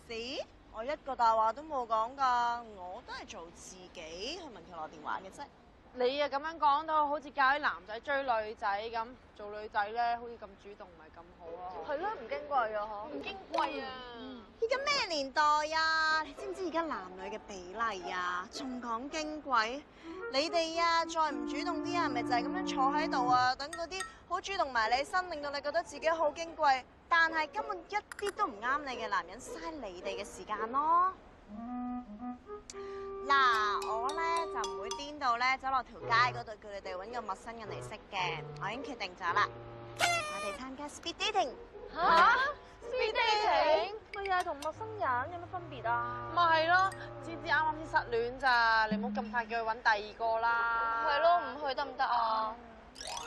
See? 我一個大話都冇講㗎，我都係做自己去問佢攞電話嘅啫。你啊咁樣講到好似教啲男仔追女仔咁，做女仔咧好似咁主動唔係咁好啊！係咯，唔矜貴啊，嗬。唔矜貴啊！而家咩年代啊？你知唔知而家男女嘅比例啊？仲講矜貴？你哋啊，再唔主動啲啊，咪就係咁樣坐喺度啊，等嗰啲好主動埋你身，令到你覺得自己好矜貴，但係根本一啲都唔啱你嘅男人，嘥你哋嘅時間咯。嗱，我咧就唔會顛到咧走落條街嗰度叫你哋揾個陌生人嚟識嘅，我已經決定咗啦。我哋參加 speed dating。嚇 ？speed dating？咪又係同陌生人有乜分別啊？咪係咯，芝芝啱啱先失戀咋，你唔好咁快叫佢揾第二個啦。係咯，唔去得唔得啊？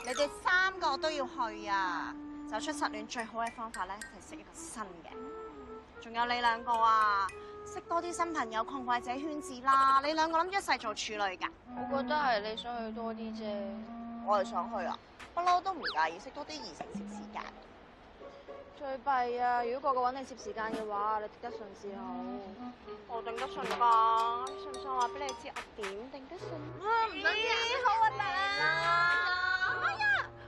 你哋3個都要去啊！走出失戀最好嘅方法咧，就係識一個新嘅。仲有你2個啊，識多啲新朋友，擴闊自己圈子啦！你2個諗住一世做處女㗎？我覺得係你想去多啲啫。我係想去啊，不嬲都唔介意識多啲異性攝時間。最弊啊！如果個個揾你攝時間嘅話，你頂得順至好。我頂得順㗎，信唔信話俾你知我點頂得順？唔想知，好核突啊！哎呀，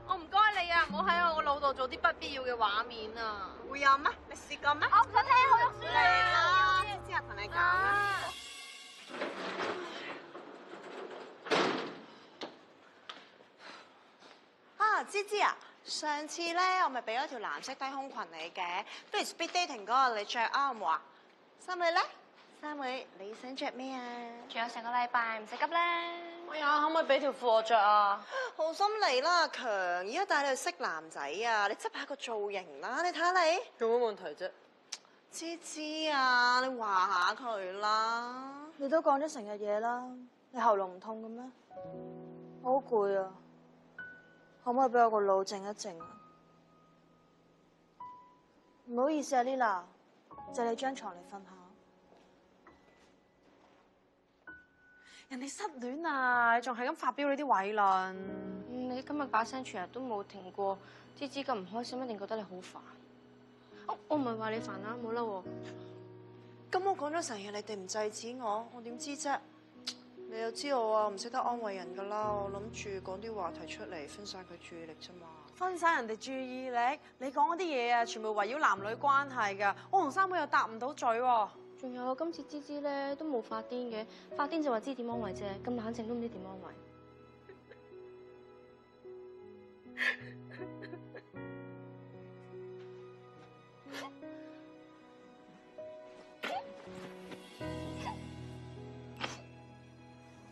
我唔該你啊，唔好喺我個腦度做啲不必要嘅畫面啊！會有咩？你試過咩？我唔想聽，好肉酸嚟啦！之後同你講啦。芝芝啊，上次咧我咪俾咗條藍色低胸裙你嘅，不如 speed dating 嗰個你着啱唔好啊？三妹咧，三妹你想着咩啊？仲有成個禮拜，唔使急啦。哎呀，可唔可以俾條褲我着啊？好心嚟啦，阿強，而家帶你去識男仔啊！你執下個造型啦，你睇下你。有乜問題啫？芝芝啊，你話下佢啦。你都講咗成日嘢啦，你喉嚨唔痛嘅咩？我好攰啊，可唔可以俾我個腦靜一靜啊？唔好意思啊 ，Lila， 借你張床嚟瞓下。人哋失戀啊，你仲係咁發表你啲偉論。你今日把聲全日都冇停過，芝芝咁唔開心，一定覺得你好煩。我唔係話你煩啦，冇嬲喎。咁我講咗成日，你哋唔制止我，我點知啫？你又知我啊，唔識得安慰人噶啦，我諗住講啲話題出嚟，分散佢注意力啫嘛。分散人哋注意力，你講嗰啲嘢啊，全部圍繞男女關係㗎。我同三妹又答唔到嘴喎。仲有今次芝芝咧都冇發癲嘅，發癲就話知點安慰啫，咁冷靜都唔知點安慰。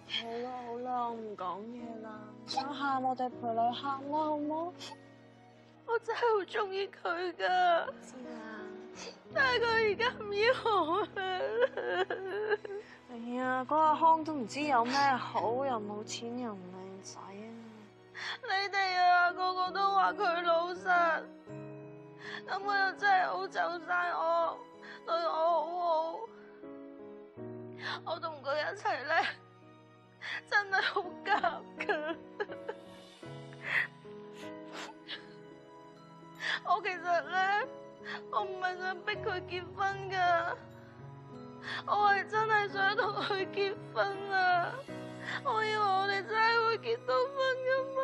好啦好啦，我唔講嘢啦。想喊我哋陪你喊啦，好冇？我真係好中意佢噶，知啦。但係佢而家唔要我啦。哎呀，嗰阿康都唔知有咩好，又冇錢又唔靚仔啊！你哋啊，個個都話佢老實，咁我又真係好走晒我，對我好好。我同佢一齊咧，真係好夾噶。我其實咧，我唔係想逼佢結婚噶，我係真係想同佢結婚啊！我以為我哋真係會結到婚噶嘛，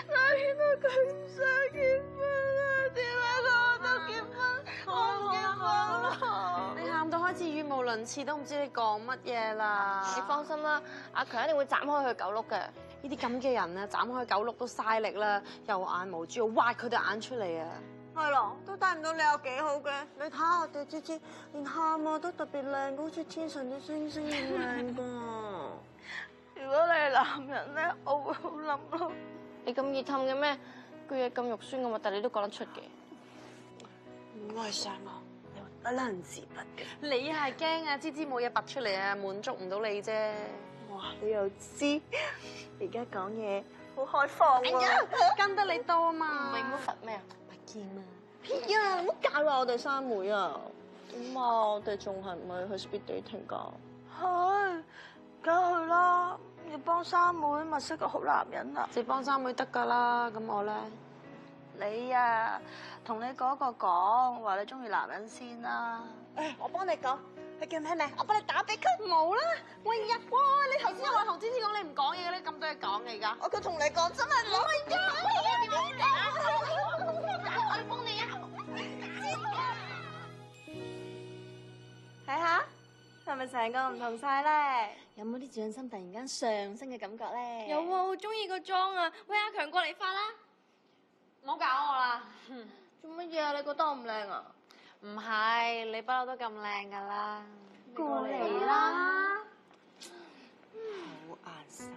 但係原來佢唔想結婚啊！點解我都結婚，我唔結婚咯？你喊到開始語無倫次，都唔知你講乜嘢啦！你放心啦，阿強一定會斬開佢狗碌嘅。呢啲咁嘅人啊，斬開狗碌都嘥力啦，又眼無珠，要挖佢對眼出嚟啊！係咯，都睇唔到你有幾好嘅。你睇下我哋芝芝，連喊啊都特別靚，好似天上啲星星咁靚噶。如果你係男人咧，我會好諗咯。你咁熱氹嘅咩？句嘢咁肉酸咁核突，你都講得出嘅。唔愛上我，你會不能自拔嘅。你係驚啊，芝芝冇嘢拔出嚟啊，滿足唔到你啫。哇，你又知？而家講嘢好開放喎。跟得你多嘛。唔係乜佛咩啊？見啊！偏啊！唔好教壞我哋三妹啊！點啊？我哋仲係唔係去 speed dating 㗎？係，梗係去啦！要幫三妹物色個好男人啊！你幫三妹得㗎啦，咁我咧？你啊，同你嗰個講話你中意男人先啦。誒，我幫你講，佢叫咩名？我幫你打俾佢。冇啦！喂呀！哇！你頭先又話同芝芝講你唔講嘢嘅，你咁多嘢講嘅而家。我佢同你講真係冇。睇下，係咪成個唔同晒咧？有冇啲自信心突然間上升嘅感覺咧？有啊，好中意個妝啊！喂，阿強過嚟化啦！唔好搞我啦！做乜嘢啊？你覺得我唔靚啊？唔係，你不嬲都咁靚噶啦。過嚟啦！好眼心。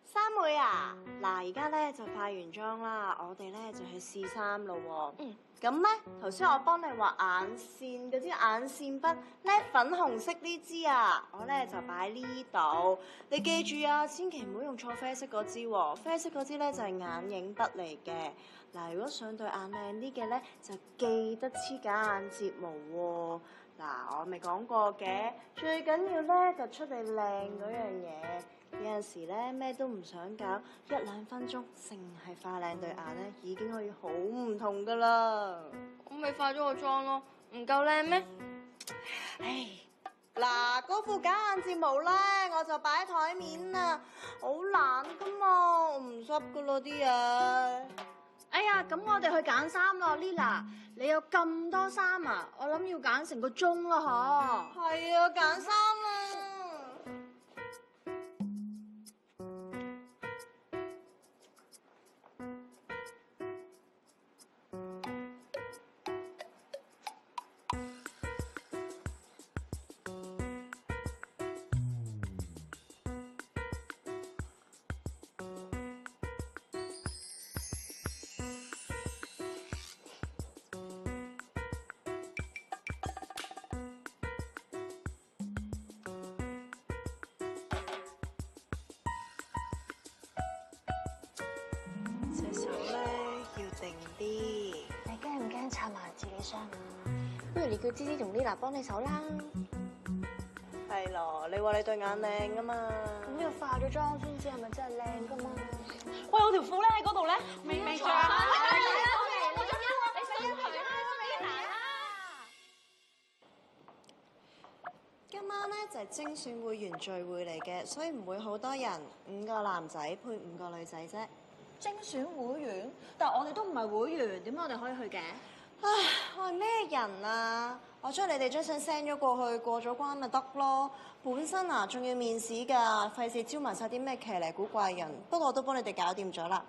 三妹啊，嗱，而家咧就化完妝啦，我哋咧就去試衫咯喎。咁咧，頭先我幫你畫眼線嗰支眼線筆咧，粉紅色呢支啊，我咧就擺呢度。你記住啊，千祈唔好用錯啡色嗰支喎，啡色嗰支咧就係眼影筆嚟嘅。嗱，如果想對眼靚啲嘅咧，就記得黐假眼睫毛喎。嗱，我咪講過嘅，最緊要咧就出嚟靚嗰樣嘢。有陣時咧咩都唔想搞，1-2分鐘，淨係化靚對眼咧，已經可以好唔同噶啦。我咪化咗個妝咯，唔夠靚咩？唉，嗱，嗰副假眼睫毛咧，我就擺喺台面啦，好懶噶嘛，我唔濕噶咯啲嘢。哎呀，咁我哋去揀衫咯 ，Lila，你有咁多衫啊？我諗要揀成個鐘啦，嗬。係啊，揀衫啦。隻手咧要定啲。你驚唔驚插埋自己傷啊？不如你叫芝芝同 Lila 幫你手啦。係咯，你話你對眼靚噶嘛？咁要化咗妝先知係咪真係靚噶嘛？喂，我條褲咧喺嗰度咧，未着啊！今晚咧就係精選會員聚會嚟嘅，所以唔會好多人，5個男仔配5個女仔啫。精選會員，但係我哋都唔係會員，點解我哋可以去嘅？唉，我係咩人啊？我將你哋張相 send 咗過去，過咗關咪得咯。本身啊，仲要面試㗎，費事招埋晒啲咩騎呢古怪人。不過我都幫你哋搞掂咗啦。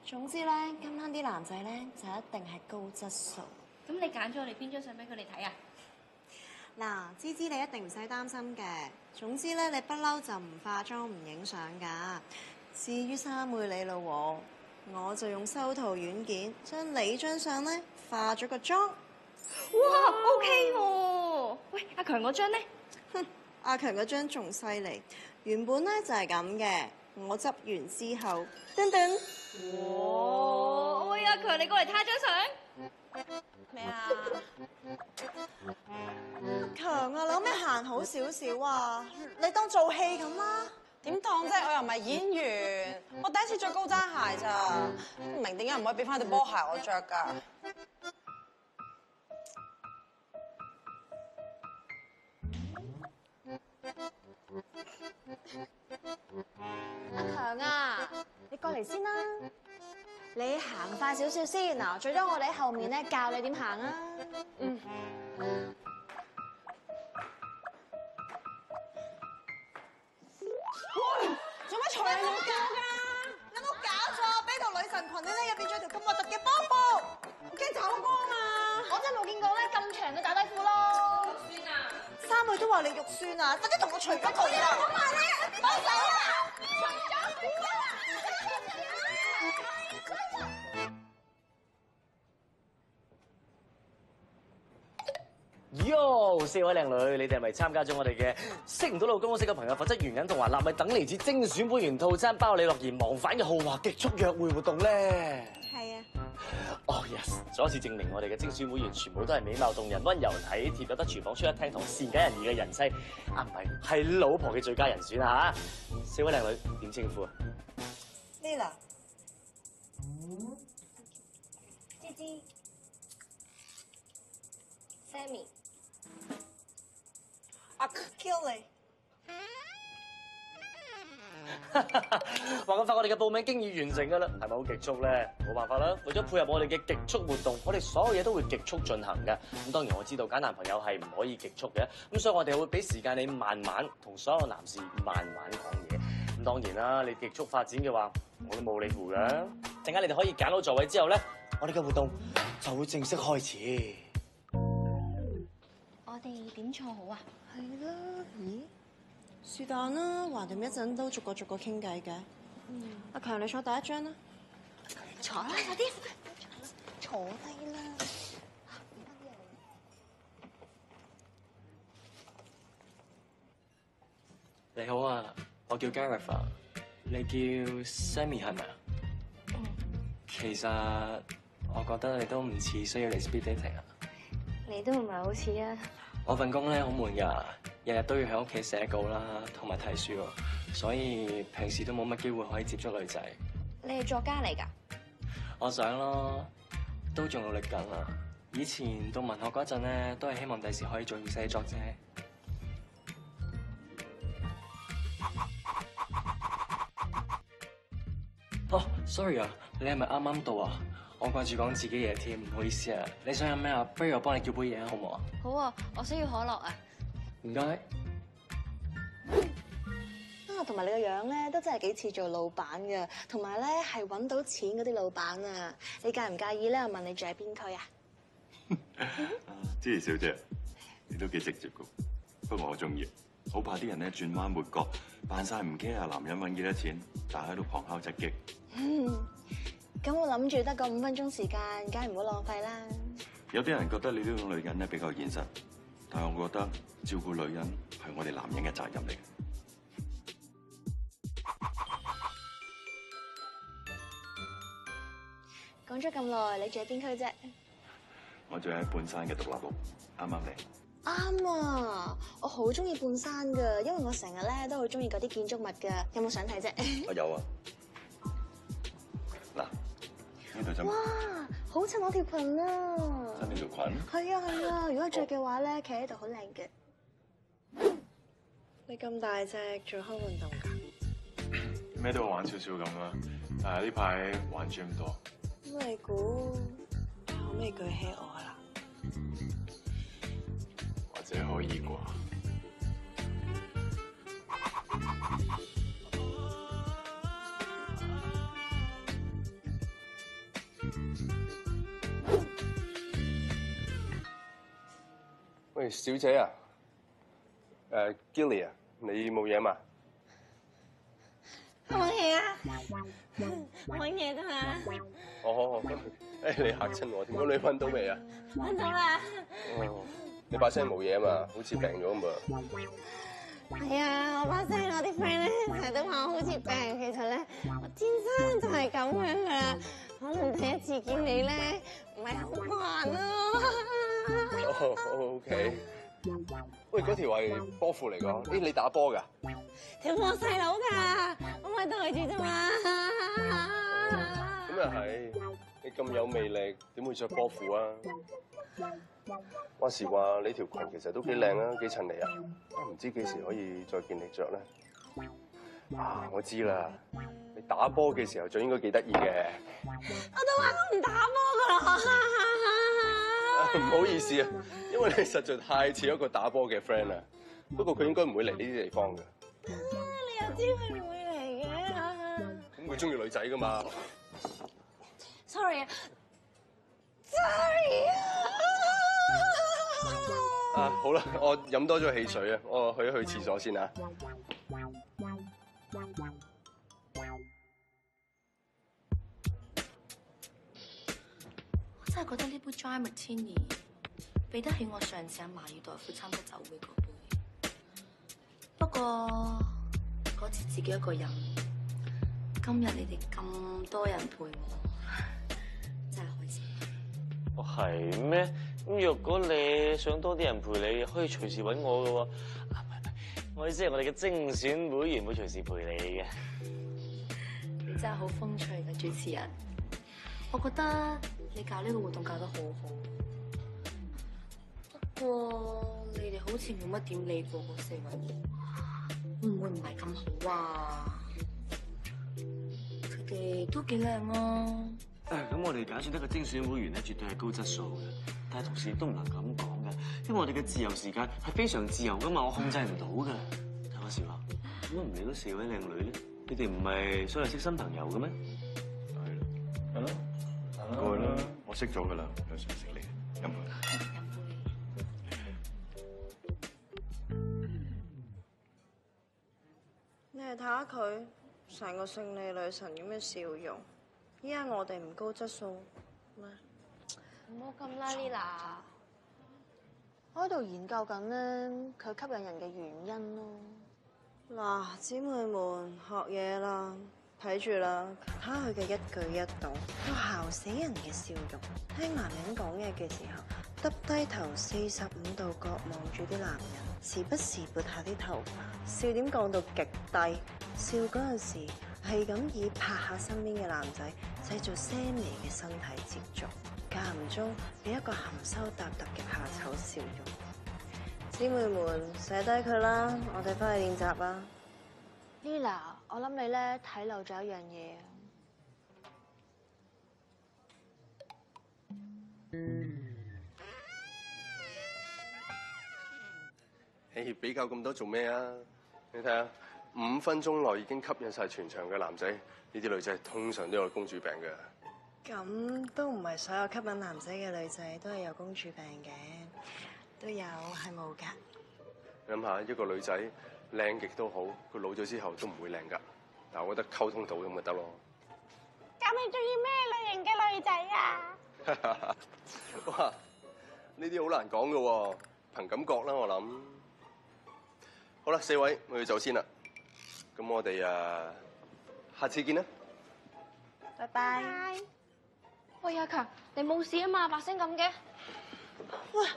總之咧，今晚啲男仔咧就一定係高質素。咁你揀咗我哋邊張相俾佢哋睇啊？嗱，芝芝你一定唔使擔心嘅。總之咧，你不嬲就唔化妝唔影相㗎。至於三妹你咯，我就用修圖軟件將你張相咧化咗個妝。哇 ，OK 喎！喂，阿強嗰張咧？哼，阿強嗰張仲犀利。原本咧就係咁嘅，我執完之後，噔噔。哇！喂，阿強，你過嚟睇下張相。咩啊？強啊，你可唔可以行好少少啊？你當做戲咁啦。點當啫？我又唔係演員，我第一次着高踭鞋咋，唔明點解唔可以俾翻對波鞋我着㗎？嚟先啦。你行快少少先嗱，最多我哋喺後面咧教你點行啊。嗯。做乜除你冇教㗎？有冇搞錯？俾條女神裙咧，入邊着條咁核突嘅波褲，我驚走光啊！我真係冇見過咧咁長嘅打底褲咯。肉酸啊！三妹都話你肉酸啊，快啲同我除咗佢啦！講埋咧，幫手啊！喲，四位靚女，你哋係咪參加咗我哋嘅識唔到老公都識嘅朋友，否則原因同華納米等嚟自精選會員套餐，包你樂而忘返嘅豪華極速約會活動咧？係啊。哦 yes， 再一次證明我哋嘅精選會員全部都係美貌動人、溫柔體貼，有得廚房出一廳同善解人意嘅人妻，唔係老婆嘅最佳人選啊！四位靚女點稱呼啊 ？Lila。芝芝。Sammy。阿 kill 你！話咁快，我哋嘅報名經已完成㗎啦，係咪好極速咧？冇辦法啦，為咗配合我哋嘅極速活動，我哋所有嘢都會極速進行嘅。咁當然我知道揀男朋友係唔可以極速嘅，咁所以我哋會俾時間你慢慢同所有男士慢慢講嘢。咁當然啦，你極速發展嘅話，我都冇理乎㗎。陣間你哋可以揀到座位之後咧，我哋嘅活動就會正式開始。我哋點坐好啊？係啦，咦？是但啦，橫掂一陣都逐個傾偈嘅。阿強，你坐第一張啦。坐啦，快啲。坐低啦。你好啊，我叫 Gareth 啊，你叫 Sammy 係咪啊？其實我覺得你都唔似需要嚟 speed dating 啊。你都唔係好似啊。我份工咧好悶㗎，日日都要喺屋企寫稿啦，同埋睇書喎，所以平時都冇乜機會可以接觸女仔。你係作家嚟㗎？我想咯，都仲努力緊啊。以前讀文學嗰陣咧，都係希望第時可以做到寫作啫。哦，sorry 啊，你係咪啱啱到啊？我掛住講自己嘢添，唔好意思啊。你想飲咩啊？不如我幫你叫杯嘢好唔好啊？好啊，我需要可樂啊。唔該。啊，同埋你個樣咧，都真係幾似做老闆嘅，同埋咧係揾到錢嗰啲老闆啊！你介唔介意咧？我問你住喺邊區啊？芝兒小姐，你都幾直接噶，不過我中意，好怕啲人咧轉彎抹角，扮晒唔 care 男人揾幾多錢，但喺度旁敲側擊。咁我諗住得個5分鐘時間，梗係唔好浪費啦。有啲人覺得你呢種女人咧比較現實，但係我覺得照顧女人係我哋男人嘅責任嚟嘅。講咗咁耐，你住喺邊區啫？我住喺半山嘅獨立屋，啱啱嚟。啱啊！我好中意半山噶，因為我成日咧都好中意嗰啲建築物噶。有冇相睇啫？我有啊。嗱，呢度就哇，好襯我條裙啊！襯你條裙？係啊係啊，如果着嘅話咧，企喺度好靚嘅。你咁大隻，做開運動㗎？咩都玩少少咁啦，但係呢排玩住咁多。咁你估可唔可以舉起我啊啦？或者可以啩？喂，小姐啊，Gilly 啊，你冇嘢嘛？冇嘢啊，揾嘢啫嘛。哦，誒你嚇親我，點解你揾到未啊？揾到啦。哦，你把聲冇嘢啊嘛，好似病咗咁噃。係啊，我把聲我啲 friend 咧成日都話我好似病，其實咧我天生就係咁樣噶啦。可能第一次見你咧唔係好慣咯。哦，OK。喂，嗰條係波褲嚟㗎，誒你打波㗎？條波細佬㗎，我咪袋住啫嘛。咁又係，你咁有魅力，點會着波褲啊？話時話你條裙其實都幾靚啊，幾襯你啊！唔知幾時可以再見你着咧？啊，我知啦，你打波嘅時候就應該幾得意嘅。我都話我唔打波噶啦。唔好意思啊，因為你實在太似一個打波嘅 friend 啦。不過佢應該唔會嚟呢啲地方嘅。你又知佢唔會嚟嘅？咁佢中意女仔噶嘛 ？Sorry 啊。啊，好啦，我飲多咗汽水啊，我去廁所先啊。我真係覺得呢杯 Dry Martini 比得起我上次阿馬爾代夫參加酒會嗰杯。不過嗰次自己一個人，今日你哋咁多人陪我，真係開心。哦，係咩？咁若果你想多啲人陪你，可以隨時揾我噶喎。啊，唔係，我意思係我哋嘅精選會員會隨時陪你嘅。你真係好風趣嘅主持人，我覺得你搞呢個活動搞得好好。不過你哋好似冇乜點理過嗰4位喎，會唔會唔係咁好啊？佢哋都幾靚啊！咁我哋揀選得個精選會員咧，絕對係高質素嘅。但係同時亦都唔能咁講嘅，因為我哋嘅自由時間係非常自由噶嘛，我控制唔到嘅。睇我笑下，點解唔理嗰4位靚女咧？你哋唔係想嚟識新朋友嘅咩？係咯，過去啦，我識咗噶啦，有想識你，飲杯。你係睇下佢成個勝利女神咁嘅笑容，依家我哋唔高質素咩？唔好咁啦 ，Lila。我喺度研究緊咧，佢吸引人嘅原因咯。嗱，姊妹們學嘢啦，睇住啦，睇下佢嘅一舉一動，有姣死人嘅笑容。聽男人講嘢嘅時候，耷低頭45度角望住啲男人，時不時撥下啲頭髮，笑點降到極低。笑嗰陣時係咁以拍下身邊嘅男仔，製造些微嘅身體接觸。間唔中俾一個含羞答答嘅怕醜笑容，姊妹們寫低佢啦，我哋翻去練習啦。Lila，我諗你咧睇漏咗一樣嘢啊！誒，比較咁多做咩啊？你睇下，5分鐘內已經吸引晒全場嘅男仔，呢啲女仔通常都有公主病嘅。咁都唔係所有吸引男仔嘅女仔都係有公主病嘅，都有係冇㗎。諗下一個女仔靚極都好，佢老咗之後都唔會靚㗎。嗱，我覺得溝通到咁咪得咯。咁你中意咩類型嘅女仔啊？哇，呢啲好難講㗎喎，憑感覺啦我諗。好啦，4位，我要走先啦。咁我哋下次見啦。拜拜。喂，阿強，你冇事啊嘛？把聲咁嘅。喂，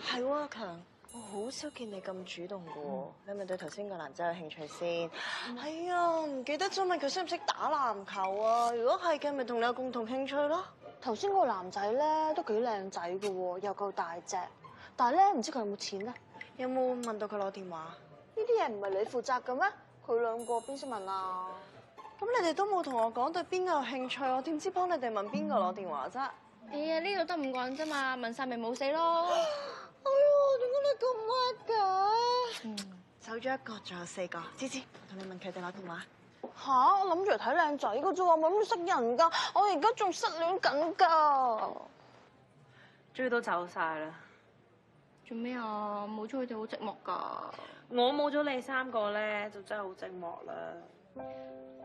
係喎，阿強，我好少見你咁主動㗎喎。你係咪對頭先個男仔有興趣先？係啊，唔記得咗問佢識唔識打籃球啊？如果係嘅，咪同你有共同興趣咯。頭先個男仔咧都幾靚仔㗎喎，又夠大隻，但係咧唔知佢有冇錢咧？有冇問到佢攞電話？呢啲嘢唔係你負責嘅咩？佢兩個邊識問啊？咁你哋都冇同我講對邊個有興趣，我點知幫你哋問邊個攞電話啫？哎呀，呢度得5個人啫嘛，問晒咪冇死咯。哎呀，點解你咁叻㗎？走咗一個，仲有4個。芝芝，同你問佢哋攞電話。吓，我諗住嚟睇靚仔嘅啫喎，冇諗住識人㗎。我而家仲失戀緊㗎。終於都走晒啦。做咩啊？冇咗佢哋好寂寞㗎。我冇咗你3個咧，就真係好寂寞啦。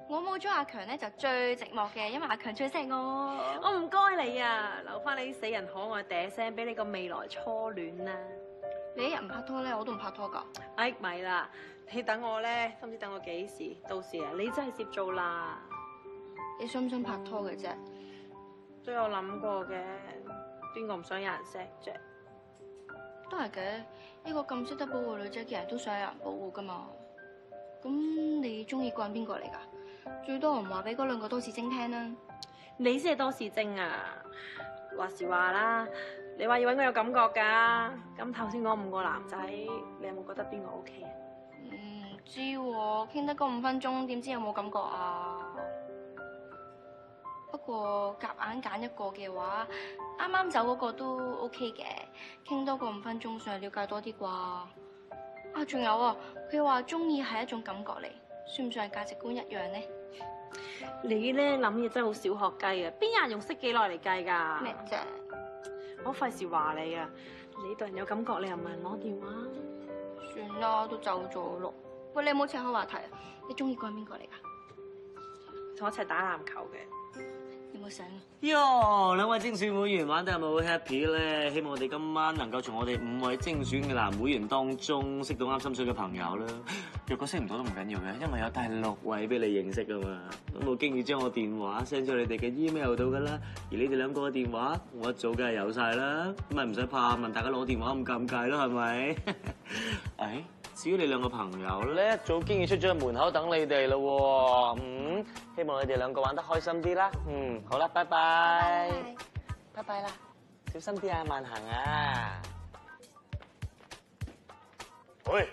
我冇咗阿強咧，就最寂寞嘅，因為阿強最錫我。我唔該你啊，留翻你死人可愛嗲聲俾你個未來初戀啦。你一日唔拍拖咧，我都唔拍拖㗎。哎，咪啦，你等我咧，都唔知等我幾時。到時啊，你真係接做啦。你想唔想拍拖嘅啫？都有諗過嘅，邊個唔想有人錫啫？都係嘅，一個咁識得保護女仔嘅人都想有人保護㗎嘛。咁你中意個人邊個嚟㗎？最多唔話俾嗰2個都市精聽啦。你先係多士精啊！話時話啦，你話要揾我有感覺㗎。咁頭先嗰5個男仔，你有冇覺得邊個 OK 啊？知喎，傾得嗰5分鐘，點知有冇感覺啊？不過夾硬揀一個嘅話，啱啱走嗰個都 OK 嘅，傾多個5分鐘，想了解多啲啩。啊，仲有啊，佢話中意係一種感覺嚟，算唔算係價值觀一樣呢？你咧諗嘢真係好小學雞啊！邊有人用識幾耐嚟計㗎？咩啫？我費事話你啊！你對人有感覺，你又唔係人攞電話？算啦，都走咗咯。喂，你有冇扯開話題啊？你中意個係邊個嚟㗎？同我一齊打籃球嘅。有冇醒啊？喲，兩位精選會員玩得係咪好 happy 咧？希望我哋今晚能夠從我哋5位精選嘅男會員當中識到啱心水嘅朋友啦。若果識唔到都唔緊要嘅，因為有第6位俾你認識㗎嘛。咁我經已將我電話 send 咗你哋嘅 email 度㗎啦。而你哋2個嘅電話，我一早梗係有晒啦。咁咪唔使怕問大家攞電話咁尷尬咯，係咪？誒，至於你2個朋友咧，一早經已出咗去門口等你哋咯喎。希望你哋2個玩得開心啲啦。好啦，拜拜。拜拜啦，小心啲啊，慢行啊。喂，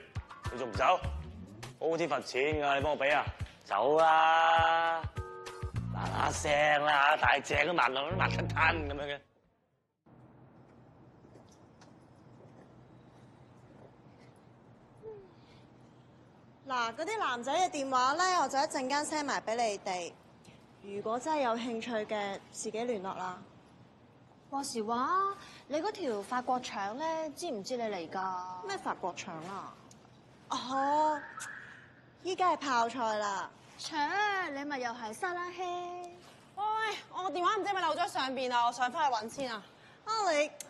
你仲唔走？我好似罰錢㗎，你幫我俾啊！走啦，嗱嗱聲啦，大隻都慢落，慢吞吞咁樣嘅。嗱，嗰啲男仔嘅電話咧，我就一陣間 send 埋俾你哋。如果真係有興趣嘅，自己聯絡啦。話時話，你嗰條法國腸咧，知唔知你嚟㗎？咩法國腸啊？哦，依家係泡菜啦。你咪又係沙拉希。喂，我個電話唔知係咪漏咗上邊啊？我上翻去揾先啊！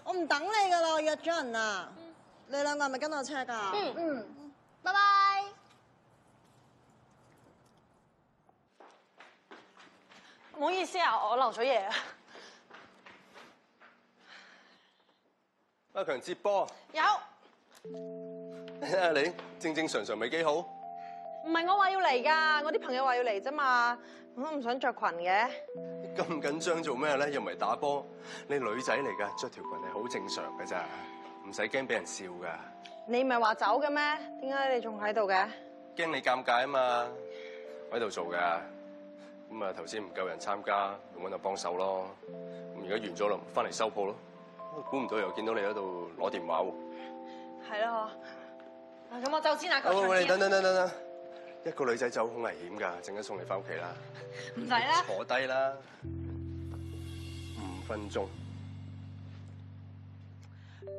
我唔等你㗎啦，我約咗人啊。你2個係咪跟我車㗎？拜拜。唔好意思啊，我漏咗嘢啊。阿強接波。有。你正常未幾好。唔係我話要嚟㗎，我啲朋友話要嚟啫嘛，我都唔想着裙嘅。咁緊張做咩咧？又唔係打波，你女仔嚟㗎，着條裙係好正常㗎咋，唔使驚俾人笑㗎。你唔係話走嘅咩？點解你仲喺度嘅？驚你尷尬啊嘛，我喺度做㗎。咁啊頭先唔夠人參加，咪揾人幫手咯。咁而家完咗啦，翻嚟收鋪咯。估唔到又見到你喺度攞電話喎。係咯，咁我走先啊，球場見。喂，等，一個女仔走好危險㗎，陣間送你翻屋企啦。唔使啦。坐低啦，5分鐘。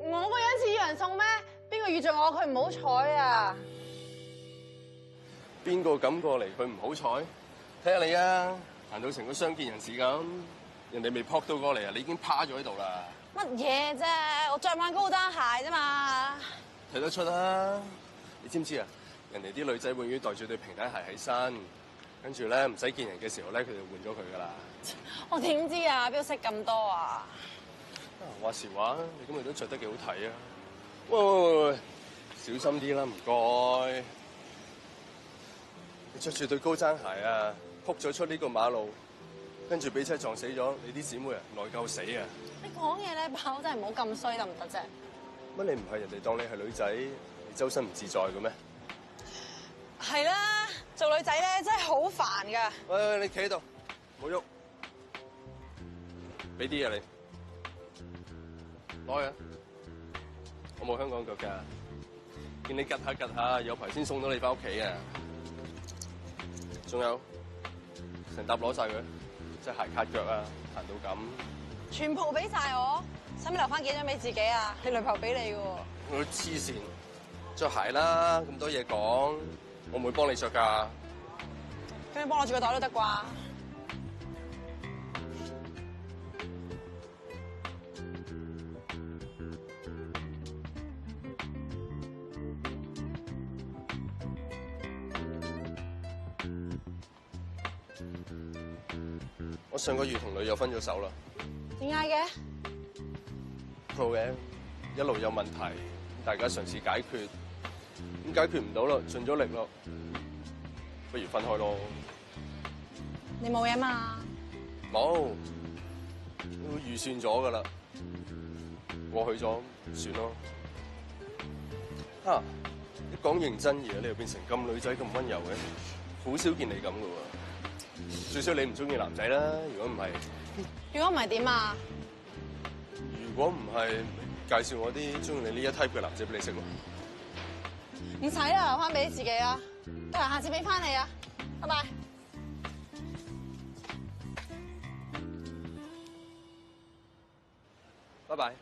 我個樣似要人送咩？邊個遇着我佢唔好彩啊？邊個敢過嚟佢唔好彩？睇下你啊，行到成個傷健人士咁，人哋未撲到過嚟啊，你已經趴咗喺度啦。乜嘢啫？我着晚高踭鞋啫嘛。睇得出啦，你知唔知啊？人哋啲女仔永遠袋住對平底鞋喺身，跟住咧唔使見人嘅時候咧，佢就換咗佢噶啦。我點知啊？邊度識咁多啊？話時話，你今日都着得幾好睇啊！喂，小心啲啦，唔該。你着住對高踭鞋啊，撲咗出呢個馬路，跟住俾車撞死咗，你啲姊妹啊內疚死啊！你講嘢咧，把口真係唔好咁衰得唔得啫？乜你唔係人哋當你係女仔，你周身唔自在嘅咩？係啦，做女仔咧真係好煩㗎。喂，你企喺度，唔好喐，俾啲嘢你，攞啊！我冇香港腳㗎，見你趌下，有排先送到你翻屋企啊！仲有，成沓攞晒佢，即係鞋卡腳啊，行到咁。全部俾晒我，使唔使留翻幾張俾自己啊？你女朋友俾你嘅喎。我黐線，着鞋啦，咁多嘢講，我唔會幫你着㗎。咁你幫我住個袋都得啩？我上個月同女友分咗手啦。點解嘅？冇嘅，一路有問題，大家嘗試解決，咁解決唔到咯，盡咗力咯，不如分開咯。你冇嘢嘛？冇，都預算咗噶啦，過去咗算咯。一講認真嘢，你又變成咁女仔咁溫柔嘅，好少見你咁噶喎。最少你唔中意男仔啦，如果唔係，如果唔係點啊？如果唔係，介紹我啲中意你呢一 type 嘅男仔俾你識咯。唔使啦，留翻俾自己啦。得閒下次俾翻你啊，拜拜。拜拜。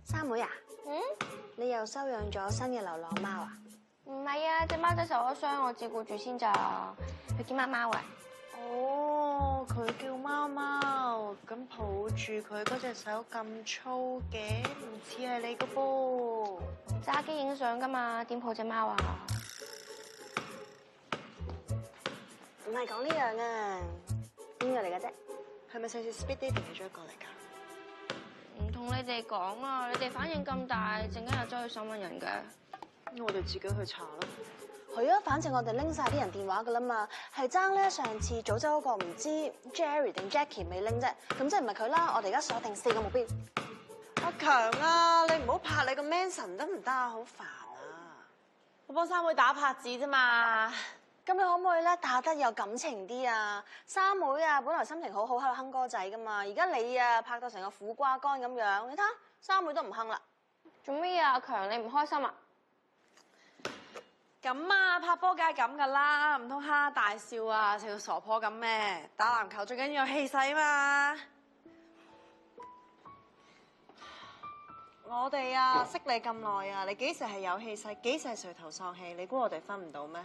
三妹啊，你又收養咗新嘅流浪貓啊？唔係啊，隻貓仔受咗傷，我照顧住先咋。佢叫貓貓啊。哦，佢叫貓貓，咁抱住佢嗰隻手咁粗嘅，唔似係你個噃。揸機影相噶嘛，點抱隻貓啊？唔係講呢樣啊，邊個嚟嘅啫？係咪上次 speed dating 嘅咗一個嚟㗎？唔同你哋講啊，你哋反應咁大，陣間又走去審問人嘅。我哋自己去查咯。係啊，反正我哋拎晒啲人電話噶啦嘛，係爭咧上次早州嗰個唔知 Jerry 定 Jackie 未拎啫，咁即係唔係佢啦？我哋而家鎖定4個目標。阿強啊，你唔好拍你個 Manson 得唔得啊？好煩啊！我幫三妹打拍子啫嘛。咁你可唔可以咧打得有感情啲啊？三妹啊，本來心情好好喺度哼歌仔噶嘛，而家你啊拍到成個苦瓜乾咁樣，你睇下三妹都唔哼啦。做咩啊？阿強，你唔開心啊？咁啊，拍波梗係咁噶啦，唔通哈哈大笑啊，成個傻婆咁咩？打籃球最緊要有氣勢嘛。我哋啊識你咁耐啊，你幾時係有氣勢，幾時係垂頭喪氣？你估我哋分唔到咩？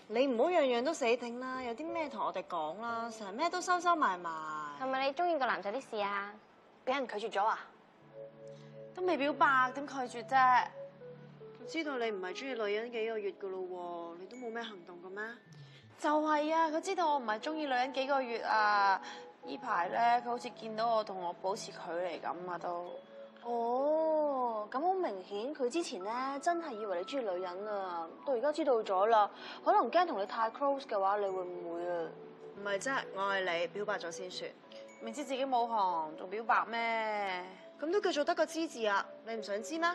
你唔好樣樣都死頂啦，有啲咩同我哋講啦，成日咩都收收埋埋。係咪你中意個男仔啲事啊？俾人拒絕咗啊？都未表白，點拒絕啫？我知道你唔係中意女人幾個月噶咯喎，你都冇咩行動嘅咩？就係啊，佢知道我唔係中意女人幾個月啊。呢排咧，佢好似見到我同我保持距離咁啊都。哦，咁好明顯，佢之前咧真係以為你中意女人啊，到而家知道咗啦，可能驚同你太 close 嘅話，你會唔會啊？唔係啫，我愛你，表白咗先算。明知自己冇行，仲表白咩？咁都叫做得個知字啊！你唔想知咩？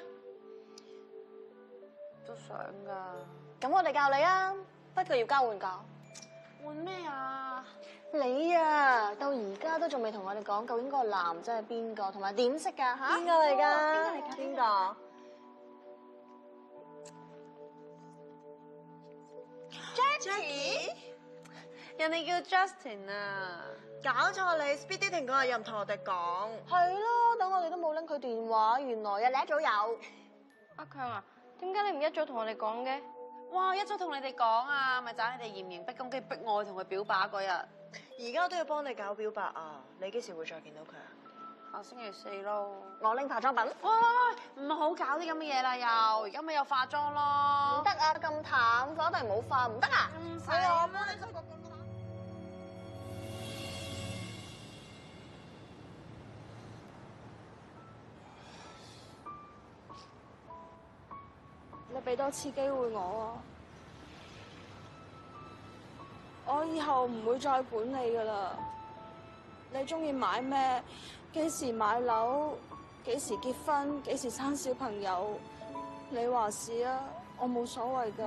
都想噶。咁我哋教你啊，不過要交換教。換咩啊？你啊，到而家都仲未同我哋講究竟個男仔係邊個，同埋點識㗎嚇？邊個嚟㗎？邊個嚟㗎？邊個？Jackie，人哋叫 Justin 啊！搞錯你 speed dating 嗰日又唔同我哋講。係咯，等我哋都冇拎佢電話，原來啊你一早有。阿強啊，點解你唔一早同我哋講嘅？哇！一早同你哋講啊，咪就係你哋嚴刑逼供，跟住逼我去同佢表白嗰日。而家都要幫你搞表白啊！你幾時會再見到佢啊？下星期4咯。我拎化妝品。喂，唔好搞啲咁嘅嘢啦，又而家咪有化妝咯。唔得啊，咁淡，我一定冇化，唔得啊！唔使我幫你出個。你俾多次機會我啊！我以後唔會再管你噶啦。你中意買咩？幾時買樓？幾時結婚？幾時生小朋友？你話事啊！我冇所謂噶，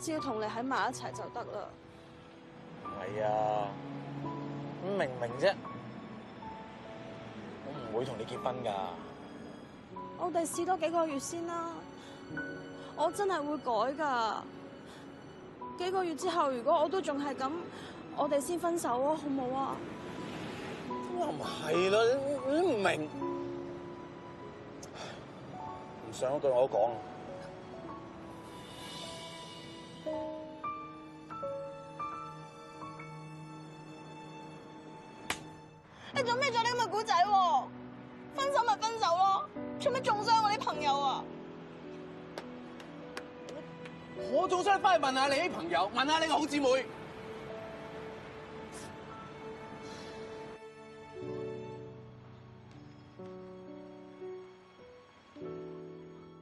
只要同你喺埋一齊就得啦。係啊，明唔明啫？我唔會同你結婚㗎。我哋試多幾個月先啦，我真係會改㗎。幾個月之後，如果我都仲係咁，我哋先分手啊，好唔好啊？又唔係啦，你都唔明，唔想對我講。你做咩做啲咁嘅古仔喎？分手咪分手咯，做咩中傷我啲朋友啊？我仲想翻去問下你啲朋友，問下你個好姊妹。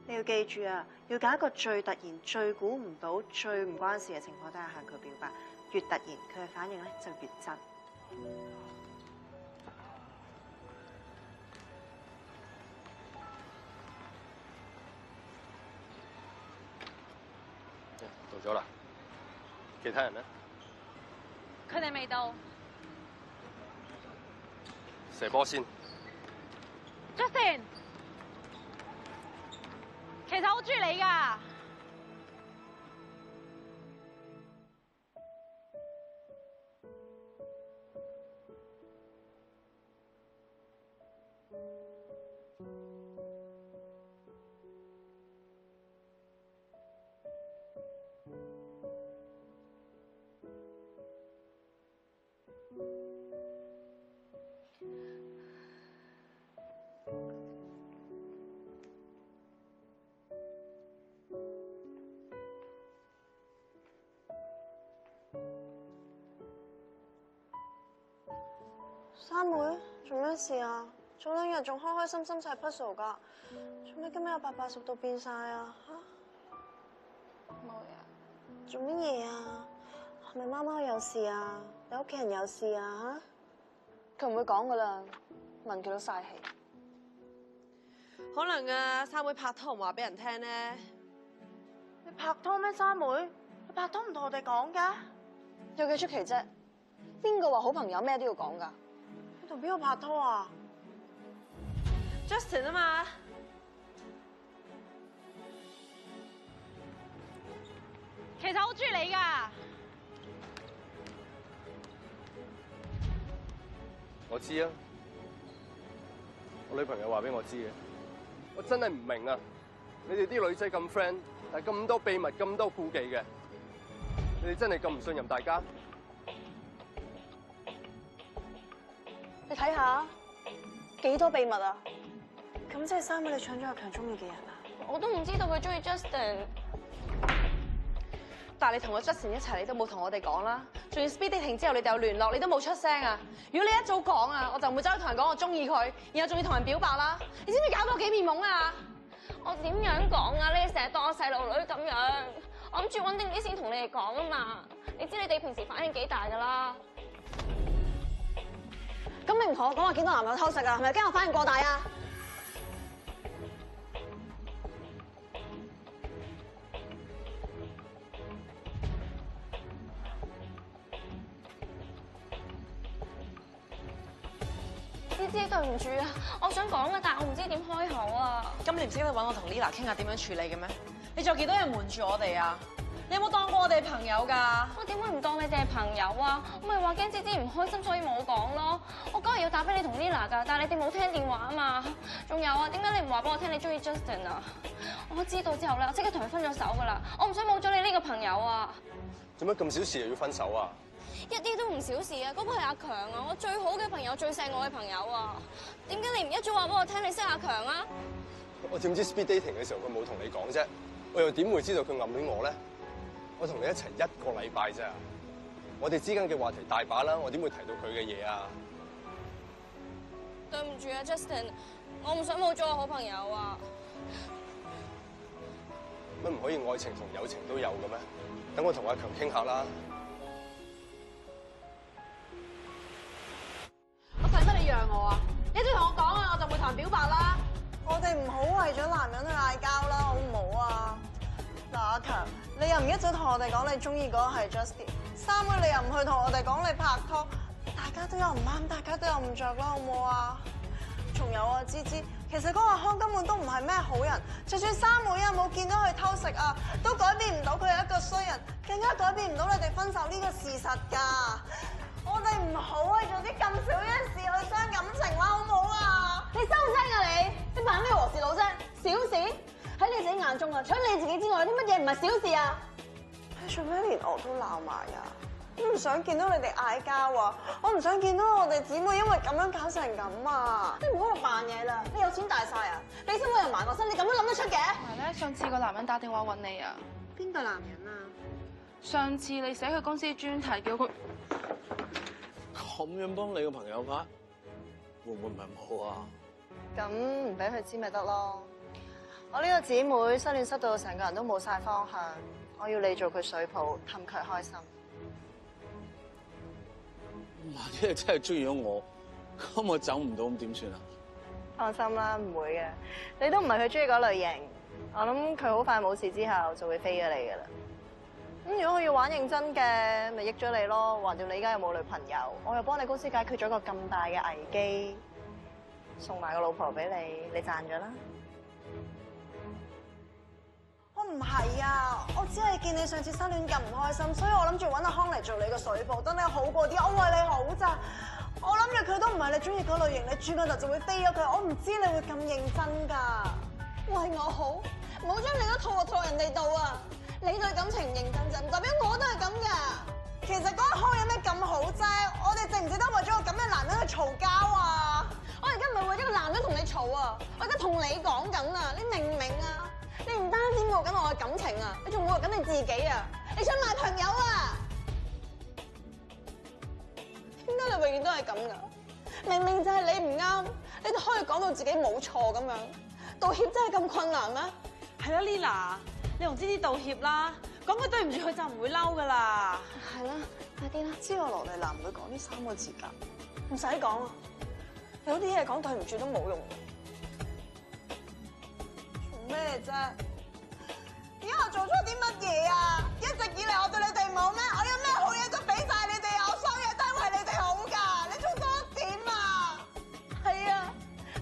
你要記住啊，要揀一個最突然、最估唔到、最唔關事嘅情況底下向佢表白，越突然佢嘅反應咧就越真。到咗啦，其他人咧？佢哋未到。射波先。Justin， 其實我好中意你㗎。三妹，做咩事啊？早兩日仲開開心心砌 puzzle 㗎，做咩今日180度變晒啊？嚇！冇嘢。做乜嘢啊？係咪貓貓有事啊？你屋企人有事啊？嚇！佢唔會講㗎啦，問佢都嘥氣。可能啊，三妹拍拖唔話俾人聽咧。你拍拖咩？三妹，你拍拖唔同我哋講㗎？有幾出奇啫？邊個話好朋友咩都要講㗎？你同邊個拍拖啊 ？Justin 啊嘛。其實好中意你㗎。我知啊，我女朋友話俾我知嘅。我真係唔明啊！你哋啲女仔咁 friend， 但係咁多秘密、咁多顧忌嘅，你哋真係咁唔信任大家？你睇下幾多秘密啊！咁即係三妹你搶咗阿強中意嘅人啊？我都唔知道佢中意 Justin。但係你同個 Justin 一齊，你都冇同我哋講啦。仲要 speed dating 之後，你哋有聯絡，你都冇出聲啊！如果你一早講啊，我就唔會走去同人講我中意佢，然後仲要同人表白啦。你知唔知搞到我幾面懵啊？我點樣講啊？你哋成日當我細路女咁樣，我諗住穩定啲先同你哋講啊嘛。你知你哋平時反應幾大㗎啦。咁你唔同我講話見到男友偷食啊？係咪驚我反應過大啊？芝芝，對唔住啊，我想講啊，但係我唔知點開口啊。咁你唔識得揾我同 Lila 傾下點樣處理嘅咩？你仲有幾多人瞞住我哋啊？你有冇當過我哋朋友㗎？我點會唔當你哋係朋友啊？我咪話驚芝芝唔開心，所以冇講咯。我嗰日要打俾你同 Lila 㗎，但係你哋冇聽電話啊嘛。仲有啊，點解你唔話俾我聽你中意 Justin 啊？我知道之後咧，我即刻同佢分咗手㗎啦。我唔想冇咗你呢個朋友啊。做乜咁小事又要分手啊？一啲都唔小事啊！嗰個係阿強啊，我最好嘅朋友，最錫我嘅朋友啊。點解你唔一早話俾我聽你識阿強啊？我點知 speed dating 嘅時候佢冇同你講啫？我又點會知道佢暗戀我咧？我同你一齊1個禮拜咋，我哋之間嘅話題大把啦，我點會提到佢嘅嘢啊？對唔住啊 ，Justin， 我唔想冇咗我好朋友啊。乜唔可以愛情同友情都有嘅咩？等我同阿強傾下啦。我使乜你讓我啊？你都同我講啊，我就會同人表白啦。我哋唔好為咗男人去嗌交啦，好唔好啊？嗱，阿強，你又唔一早同我哋講你中意嗰個係 Justin， 三妹你又唔去同我哋講你拍拖，大家都有唔啱，大家都有唔着啦，好唔好啊？仲有啊，芝芝，其實嗰個阿康根本都唔係咩好人，就算三妹啊冇見到佢偷食啊，都改變唔到佢係一個衰人，更加改變唔到你哋分手呢個事實㗎。我哋唔好為咗啲咁少嘅事去傷感情啦，好唔好啊？你收聲啊你！你扮咩和事佬啫？小事喺你自己眼中啊，除咗你自己之外，有啲乜嘢唔係小事啊？你做咩連我都鬧埋啊？我唔想見到你哋嗌交啊！我唔想見到我哋姊妹因為咁樣搞成咁啊！你唔好喺度扮嘢啦！你有錢大晒啊！你身冇人埋我身，你咁都諗得出嘅？同埋咧，上次個男人打電話揾你啊。邊個男人啊？上次你寫佢公司專題叫佢咁樣幫你個朋友㗎，會唔會唔係咁好啊？咁唔俾佢知咪得咯？我呢個姊妹失戀失到成個人都冇晒方向，我要你做佢水泡，氹佢開心。萬一你真係中意咗我，咁我走唔到咁點算啊？放心啦，唔會嘅。你都唔係佢中意嗰類型，我諗佢好快冇事之後就會飛咗你噶啦。咁如果佢要玩認真嘅，咪益咗你咯。橫掂你而家又冇女朋友，我又幫你公司解決咗個咁大嘅危機，送埋個老婆俾你，你賺咗啦。我唔係啊，我只係見你上次失戀咁唔開心，所以我諗住揾阿康嚟做你個水泡，等你好過啲。我為你好咋，我諗住佢都唔係你中意嗰類型，你轉個頭就會飛咗佢。我唔知你會咁認真㗎。為我好，唔好將你嗰套套人哋度啊！你對感情唔認真就唔代表我都係咁㗎。其實嗰個康有咩咁好啫？我哋值唔值得為咗個咁嘅男人去嘈交啊？我而家唔係為咗個男人同你嘈啊，我而家同你講緊啊，你明唔明啊？你唔單止侮辱緊我嘅感情啊，你仲侮辱緊你自己啊！你想賣朋友啊？點解你永遠都係咁㗎？明明就係你唔啱，你都可以講到自己冇錯咁樣，道歉真係咁困難咩？係啦 ，Lila，你同芝芝道歉啦，講句對唔住佢就唔會嬲㗎啦。係啦，快啲啦！知我羅麗娜唔會講呢3個字㗎，唔使講啊！有啲嘢講對唔住都冇用。咩啫？而家我做錯啲乜嘢啊？一直以嚟我對你哋冇咩？我有咩好嘢都俾晒你哋，我衰嘢都係為你哋好㗎。你做多點啊？係啊，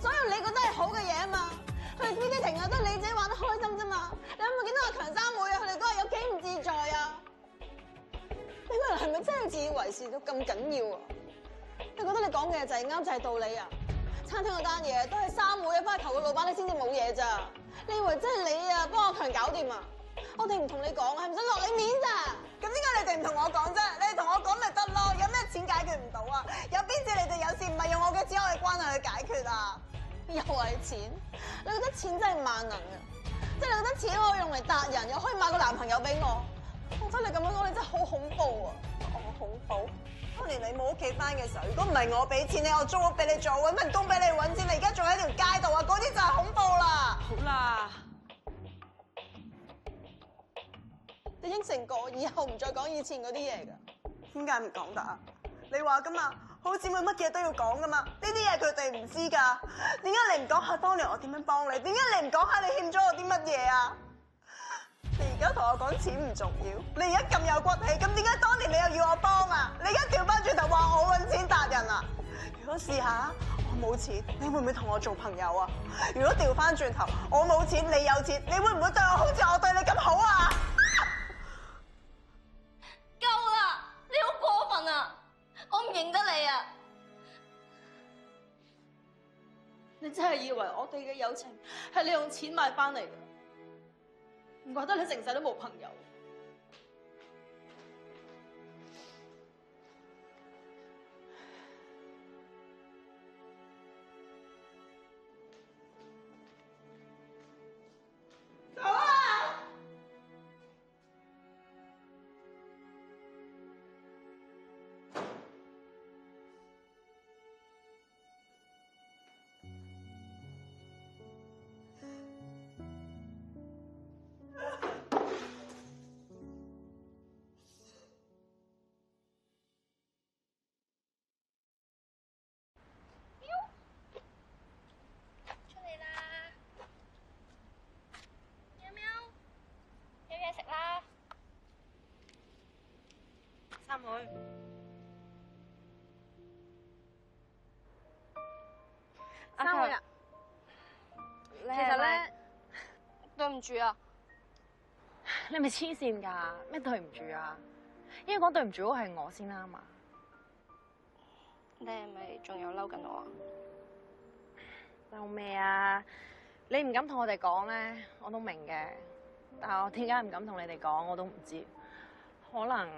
所有你覺得係好嘅嘢啊嘛。去 meeting 啊，都係你自己玩得開心啫嘛。你有冇見到阿強三妹啊？佢哋嗰日有幾唔自在啊？你個人係咪真係自以為是到咁緊要啊？你覺得你講嘅就係啱就係道理啊？餐廳嗰單嘢都係三妹翻去求個老闆，你先至冇嘢咋？你以為真係你啊幫阿強搞掂啊？我哋唔同你講，係唔想落你面咋？咁點解你哋唔同我講啫？你哋同我講咪得咯？有咩錢解決唔到啊？有邊次你哋有事唔係用我嘅錢我嘅關係去解決啊？又係錢？你覺得錢真係萬能啊？即係你覺得錢可以用嚟達人，又可以買個男朋友俾我？我覺得你咁樣講，你真係好恐怖啊！我恐怖？當年你冇屋企返嘅時候，如果唔係我俾錢你，我租屋俾你做，揾份工俾你揾錢，你而家仲喺條街度啊！嗰啲就係恐怖啦！好啦，你應承過以後唔再講以前嗰啲嘢㗎。點解唔講得啊？你話㗎嘛，好姊妹乜嘢都要講㗎嘛，呢啲嘢佢哋唔知㗎。點解你唔講下當年我點樣幫你？點解你唔講下你欠咗我啲乜嘢啊？你而家同我講錢唔重要，你而家咁有骨氣，咁點解當年你又要我幫啊？你而家調翻轉頭話我揾錢達人啊？如果試下我冇錢，你會唔會同我做朋友啊？如果調翻轉頭我冇錢，你有錢，你會唔會對我好似我對你咁好啊？夠啦！你好過分啊！我唔認得你啊！你真係以為我哋嘅友情係你用錢買翻嚟㗎？唔怪得你成世都冇朋友。走啊！三妹，三妹啊，其實咧，對唔住啊，你咪黐線㗎？咩對唔住啊？應該講對唔住嗰個係我先啦嘛。你係咪仲有嬲緊我啊？嬲咩啊？你唔敢同我哋講咧，我都明嘅。但係我點解唔敢同你哋講，我都唔知。可能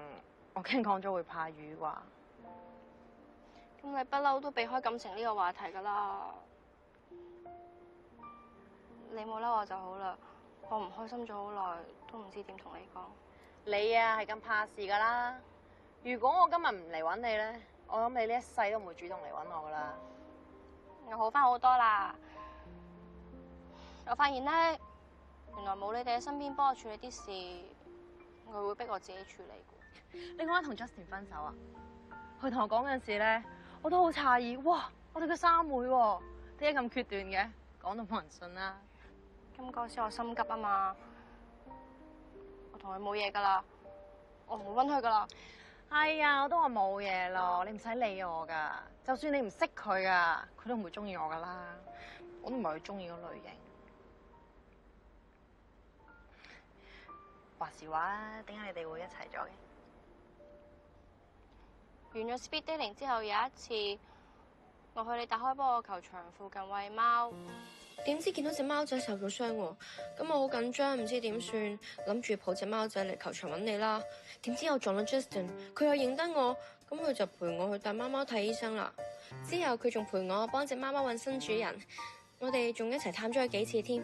我驚講咗會怕魚啩。咁你不嬲都避開感情呢個話題㗎啦。你冇嬲我就好啦。我唔開心咗好耐，都唔知點同你講。你啊係咁怕事㗎啦。如果我今日唔嚟揾你咧，我諗你呢一世都唔會主動嚟揾我㗎啦。我好翻好多啦。我發現咧，原來冇你哋喺身邊幫我處理啲事，佢會逼我自己處理。你講緊同 Justin 分手啊？佢同我講嗰陣時咧，我都好詫異。哇！我哋嘅三妹喎，點解咁決斷嘅？講到冇人信啦。咁嗰時我心急啊嘛，我同佢冇嘢㗎啦，我唔會揾佢㗎啦。係啊，我都話冇嘢咯，你唔使理我㗎。就算你唔識佢㗎，佢都唔會中意我㗎啦。我都唔係佢中意嗰類型。話時話，點解你哋會一齊咗嘅？完咗 speed dating 之後，有一次我去你打開波個球場附近餵貓，點知見到隻貓仔受咗傷喎，咁我好緊張，唔知點算，諗住抱隻貓仔嚟球場揾你啦。點知我撞到 Justin， 佢又認得我，咁佢就陪我去帶貓貓睇醫生啦。之後佢仲陪我幫隻貓貓揾新主人，我哋仲一齊探咗佢幾次添。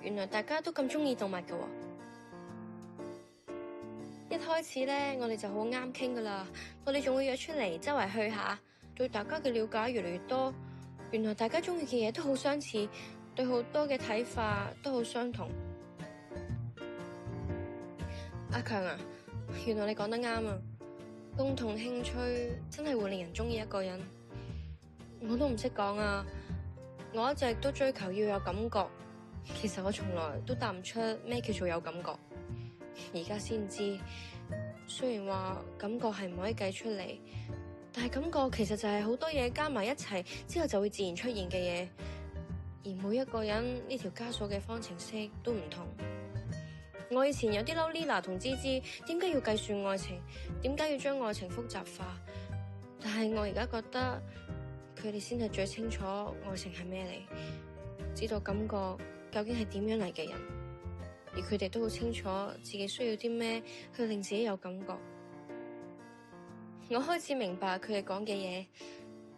原來大家都咁中意動物㗎喎。一開始咧，我哋就好啱傾噶啦，我哋仲會約出嚟周圍去下，對大家嘅了解越嚟越多。原來大家中意嘅嘢都好相似，對好多嘅睇法都好相同。阿強啊，原來你講得啱啊，共同興趣真係會令人中意一個人。我都唔識講啊，我一直都追求要有感覺，其實我從來都答唔出咩叫做有感覺。而家先知，雖然話感覺係唔可以計出嚟，但係感覺其實就係好多嘢加埋一齊之後就會自然出現嘅嘢。而每一個人呢條加數嘅方程式都唔同。我以前有啲嬲 Lila 同芝芝，點解要計算愛情？點解要將愛情複雜化？但係我而家覺得佢哋先係最清楚愛情係咩嚟，知道感覺究竟係點樣嚟嘅人。而佢哋都好清楚自己需要啲咩去令自己有感覺。我開始明白佢哋講嘅嘢，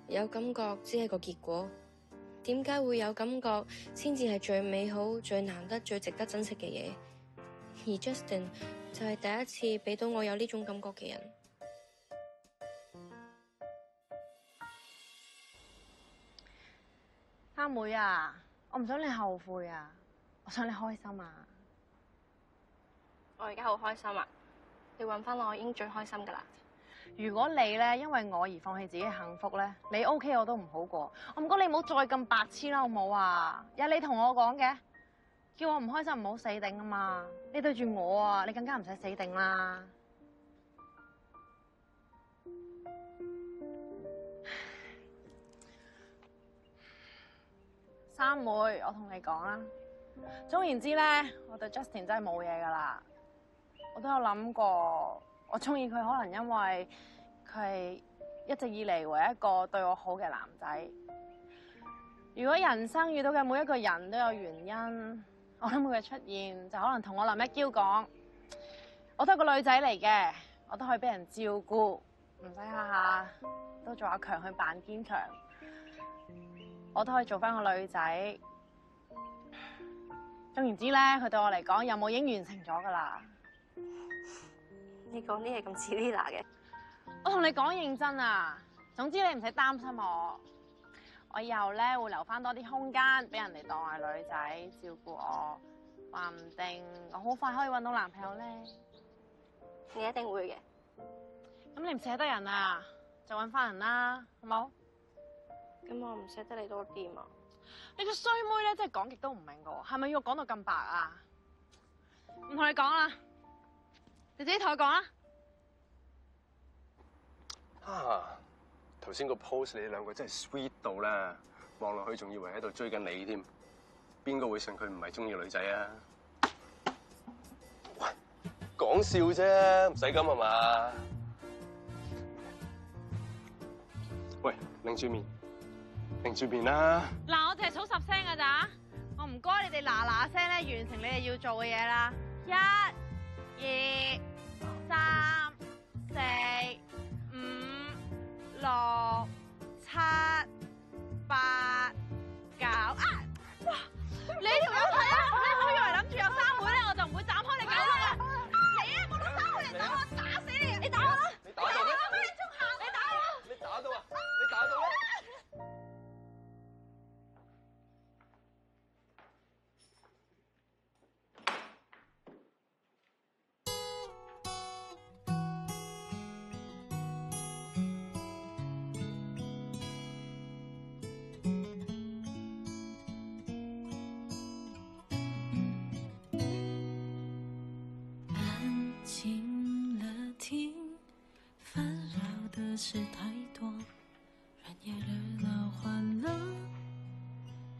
有感覺只係個結果。點解會有感覺先至係最美好、最難得、最值得珍惜嘅嘢？而 Justin 就係第一次俾到我有呢種感覺嘅人。三妹啊，我唔想你後悔啊，我想你開心啊。我而家好開心啊！你揾翻我已經最開心噶啦。如果你咧因為我而放棄自己嘅幸福咧，你 OK 我都唔好過。我唔該你唔好再咁白痴啦，好唔好啊？又係你同我講嘅，叫我唔開心唔好死定啊嘛。你對住我啊，你更加唔使死定啦。三妹，我同你講啦，總言之咧，我對 Justin 真係冇嘢噶啦。我都有諗過，我中意佢可能因為佢係一直以嚟唯一一個對我好嘅男仔。如果人生遇到嘅每一個人都有原因，我諗佢嘅出現就可能同我林一嬌講，我都係個女仔嚟嘅，我都可以俾人照顧，唔使下下都做阿強去扮堅強，我都可以做翻個女仔。總言之咧，佢對我嚟講任務已經完成咗噶啦。你講啲嘢咁似 Lila 嘅，我同你講認真啊！總之你唔使擔心我，我以後咧會留翻多啲空間俾人哋當係女仔照顧我，話唔定我好快可以搵到男朋友咧。你一定會嘅。咁你唔捨得人啊，就搵翻人啦，好冇？咁我唔捨得你多啲嘛。你個衰妹咧，真係講極都唔明噶喎，係咪要講到咁白啊？唔同你講啦。你自己同佢講啦。啊，頭先個 post 你哋兩個真係 sweet 到咧，望落去仲以為喺度追緊你添，邊個會信佢唔係中意女仔啊？喂，講笑啫，唔使咁係嘛？喂，擰住面，擰住面啦！嗱，我淨係數10聲㗎咋，我唔該你哋嗱嗱聲咧完成你哋要做嘅嘢啦。1、2、3、4、5、6、7、8、9啊！哇！你條友睇啊！你唔好以為諗住有3會咧，我就唔會斬開你9粒啊！你啊，冇得3會嚟打我，打死你！你打我啦！你打到咩？你中下，你打我！你打到啊！你打到啊！安静了听，烦扰的事太多，人也热闹欢乐，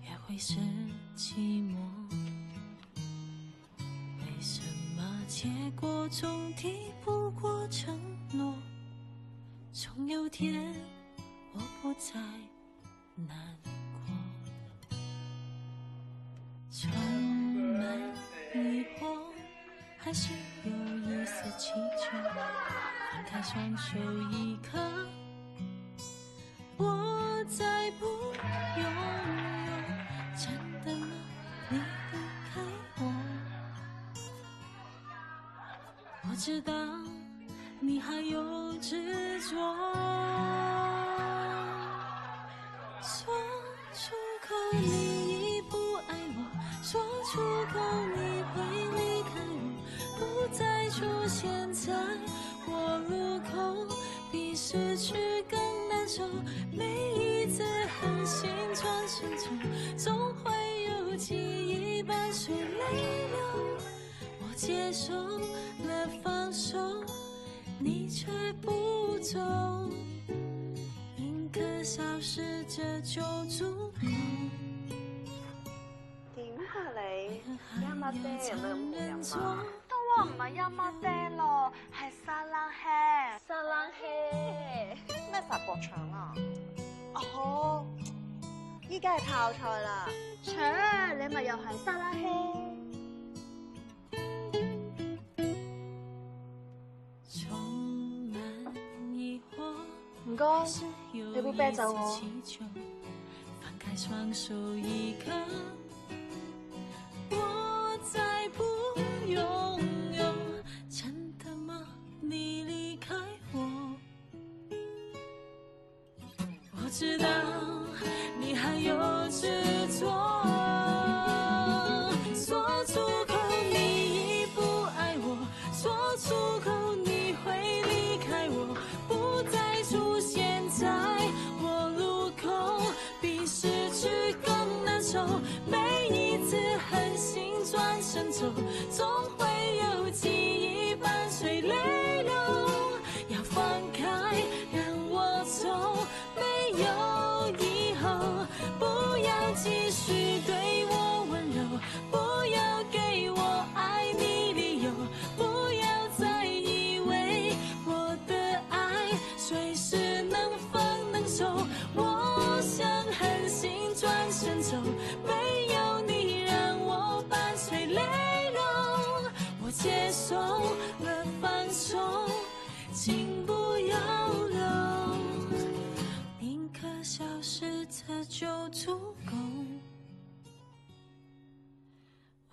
约会是寂寞。为什么结果总抵不过承诺？总有天我不再难过，充满疑惑。还是有一丝祈求，放开双手一刻，我再不拥有。真的吗？你离开我，我知道你还有执着。说出口你已不爱我，说出口你会离开我。不再出现在我路口，比失去更难受。每一次狠心转身走，总会有记忆伴随泪流。我接受了放手，你却不走，宁可消失，这就足夠。點啊你？啱啱爹有咩咁飲啊？都話唔係陰乜爹咯，係沙冷氣。沙冷氣咩法國腸啊？哦，依家係泡菜啦。切，你咪又係沙冷氣。唔該，你杯啤酒我。放開雙手一刻，我再不擁有。真的嗎？你離開我，我知道你還有執着。說出口你已不愛我，說出口你會離開我，不再出現在我路口，比失去更難受。每一次狠心轉身走，總會有記憶伴隨淚流。要放開，讓我走，沒有以後。不要繼續對我溫柔，不要給我愛你理由，不要再以為我的愛隨時能放能收。我想狠心轉身走，沒有你讓我伴隨淚流。我接受了放手，請不要留，寧可消失，這就足夠。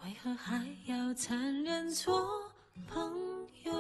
為何還要殘忍做朋友？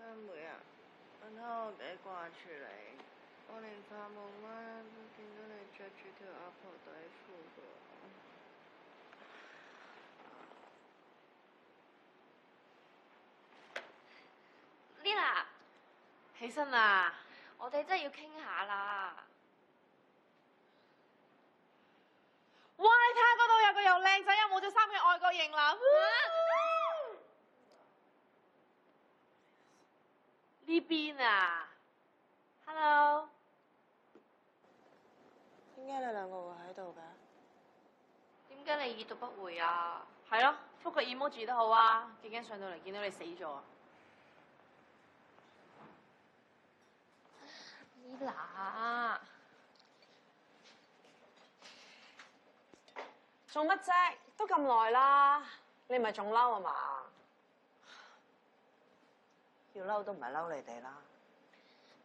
阿妹啊，我睇我幾掛住你，我連發夢咧都見到你着住條阿婆底褲㗎。Lila，起身啦！我哋真係要傾下啦。哇！你睇下嗰度有個又靚仔又冇着衫嘅外國型男。呢邊啊 ，Hello。點解你兩個會喺度嘅？點解你已讀不回啊？係咯，覆個 emoji 都好啊，幾驚上到嚟見到你死咗啊！Lila，做乜啫？都咁耐啦，你咪仲嬲啊嘛？要嬲都唔係嬲你哋啦。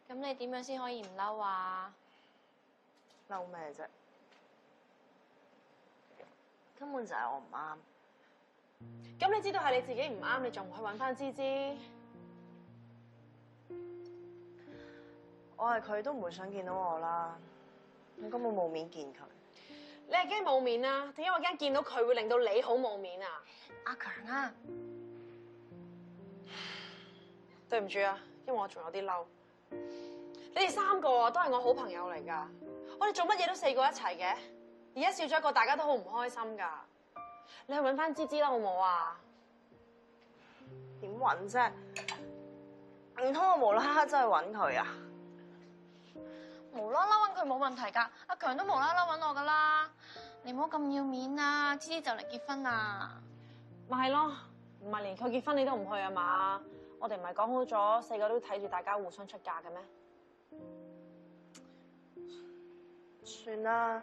咁你點樣先可以唔嬲啊？嬲咩啫？根本就係我唔啱。咁你知道係你自己唔啱，你仲唔去揾翻芝芝？我係佢都唔會想見到我啦，我根本冇面見佢。你係驚冇面啊？點解我驚見到佢會令到你好冇面啊？阿強啊，對唔住啊，因為我仲有啲嬲。你哋三個啊，都係我好朋友嚟㗎，我哋做乜嘢都四個一齊嘅，而家少咗一個，大家都好唔開心㗎。你去揾翻芝芝啦，好唔好啊？點揾啫？唔通我無啦啦真係揾佢啊？無啦啦揾佢冇問題㗎，阿強都無啦啦揾我㗎啦。你唔好咁要面啊！芝芝就嚟結婚啦。咪係咯，唔係連佢結婚你都唔去啊嘛？我哋唔係講好咗四個都睇住大家互相出嫁嘅咩？算啦，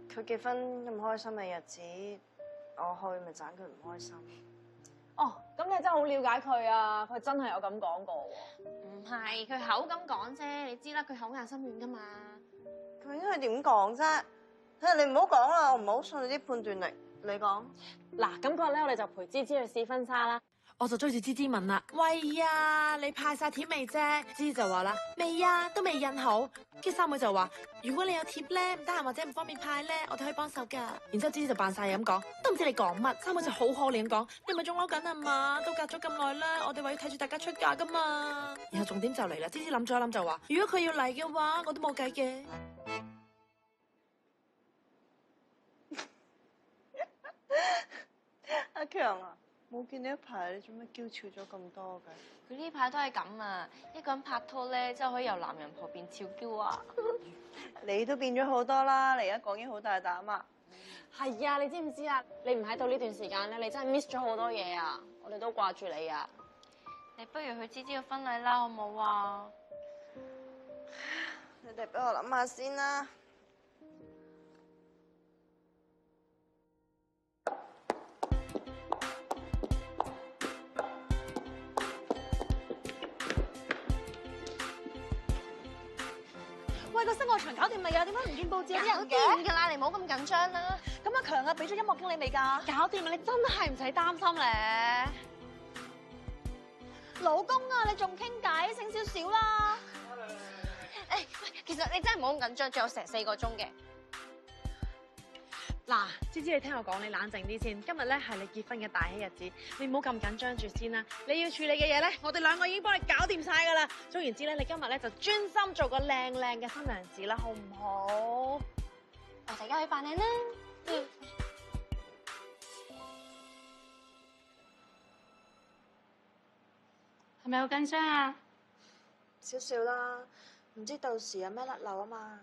佢結婚咁開心嘅日子，我去咪盞佢唔開心。哦，咁你真係好了解佢啊！佢真係有咁講過喎。唔係，佢口咁講啫，你知啦，佢口硬心軟㗎嘛。究竟佢點講啫？你唔好講啦，我唔好信你啲判斷力。你講。嗱，咁嗰日咧，我哋就陪芝芝去試婚紗啦。我就追住芝芝問啦：喂呀，你派晒貼未啫？芝芝就話啦：未啊，都未印好。跟住三妹就話：如果你有貼咧，唔得閒或者唔方便派咧，我哋可以幫手㗎。然之後芝芝就扮晒嘢咁講，都唔知你講乜。三妹就好可憐咁講：你咪仲嬲緊啊嘛？都隔咗咁耐啦，我哋話要睇住大家出嫁㗎嘛。然後重點就嚟啦，芝芝諗咗一諗就話：如果佢要嚟嘅話，我都冇計嘅。阿強啊！冇見你一排，你做咩嬌俏咗咁多嘅？佢呢排都係咁啊！一個人拍拖咧，真係可以由男人婆變俏嬌啊！你都變咗好多啦！你而家講嘢好大膽啊！係啊，你知唔知啊？你唔喺度呢段時間咧，你真係 miss 咗好多嘢啊！我哋都掛住你啊！你不如去芝芝嘅婚禮啦，好唔好啊？你哋俾我諗下先啦。喂，個室外場搞掂未啊？點解唔見報紙有啲人嘅？搞掂㗎啦，你唔好咁緊張啦。咁阿強啊，俾咗音樂經理未㗎？搞掂啦，你真係唔使擔心咧。老公啊，你仲傾偈，醒少少啦。誒，其實你真係唔好咁緊張，仲有成4個鐘嘅。嗱，芝芝，你聽我講，你冷靜啲先。今日咧係你結婚嘅大喜日子，你唔好咁緊張住先啦。你要處理嘅嘢咧，我哋兩個已經幫你搞掂晒㗎啦。總言之咧，你今日咧就專心做個靚靚嘅新娘子啦，好唔好？我哋而家去扮靚啦。係咪好緊張啊？少少啦，唔知到時有咩甩漏啊嘛。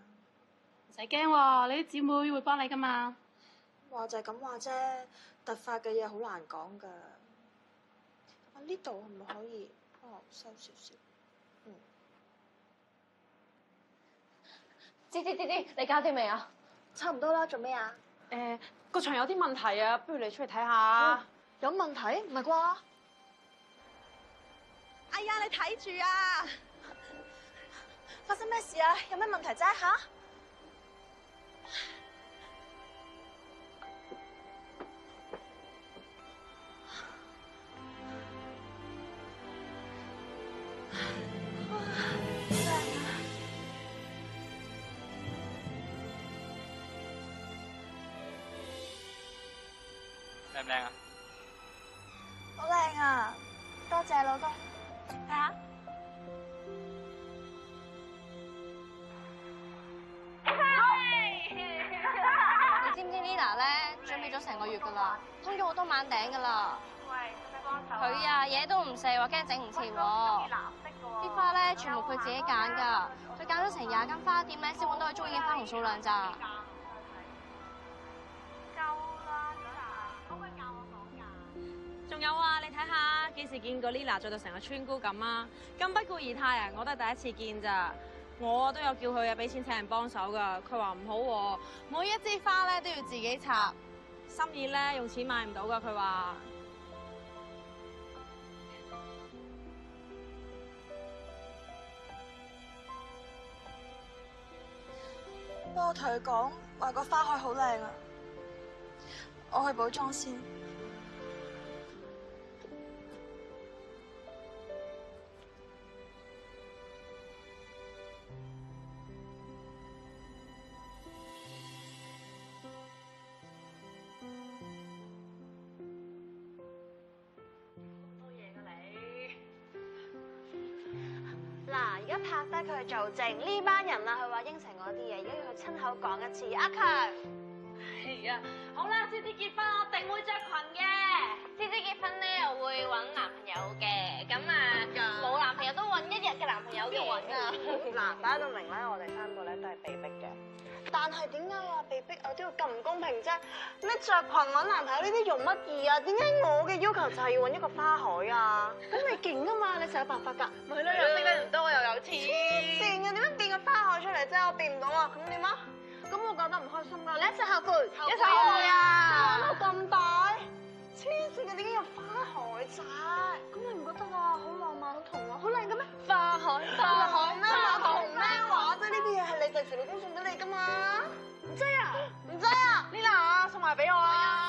唔使驚喎，你啲姊妹會幫你㗎嘛。話就係咁話啫，突發嘅嘢好難講㗎。啊，呢度係咪可以收少少？芝，你搞掂未啊？差唔多啦，做咩啊？個場有啲問題啊，不如你出嚟睇下。有問題？唔係啩？哎呀，你睇住啊！發生咩事啊？有咩問題啫？吓？靚唔靚啊？好靚啊！多謝老公。睇下。你知唔知 Lina 咧準備咗成個月噶啦，通咗好多晚頂噶啦。喂，使唔使幫手？佢啊，嘢都唔食，話驚整唔切喎。啲花咧全部佢自己揀㗎，佢揀咗成20間花店咧，先揾到佢中意嘅花同數量咋。夠啦，Lina，可唔可以教我講㗎？仲有啊，你睇下幾時見過 Lina 着到成個村姑咁啊？咁不顧儀態啊，我都係第一次見咋。我都有叫佢啊，俾錢請人幫手㗎，佢話唔好喎，每一支花咧都要自己插，心意咧用錢買唔到㗎，佢話。不過我同佢講話個花海好靚啊，我去補妝先。嗱，而家拍低佢去做證，呢班人啊，佢話應承我啲嘢，而家要佢親口講一次。阿強，係啊，好啦，芝芝結婚我定會着裙嘅。芝芝結婚咧又會揾男朋友嘅，咁啊冇男朋友都揾1日嘅男朋友嘅。嗱，大家都明咧，我哋3個咧都係被逼嘅。但係點解話被逼有啲要咁唔公平啫？咩着裙揾男朋友呢啲容乜易啊？點解我嘅要求就係要揾一個花海啊？咁你勁噶嘛，你實有辦法㗎。咪係咯，又識得唔多又有錢。黐線嘅，點解變個花海出嚟啫？我變唔到啊，咁點啊？咁我覺得唔開心㗎，你一齊後悔，一齊後悔啊！玩到咁大，黐線嘅，點解有花海仔？咁你唔覺得啊？好浪漫，好童話，好靚嘅咩？花海，花海咩話童咩話啫？呢啲嘢係你第時老公送俾你㗎嘛？唔制啊！唔制啊 ！Lina 送埋俾我啊！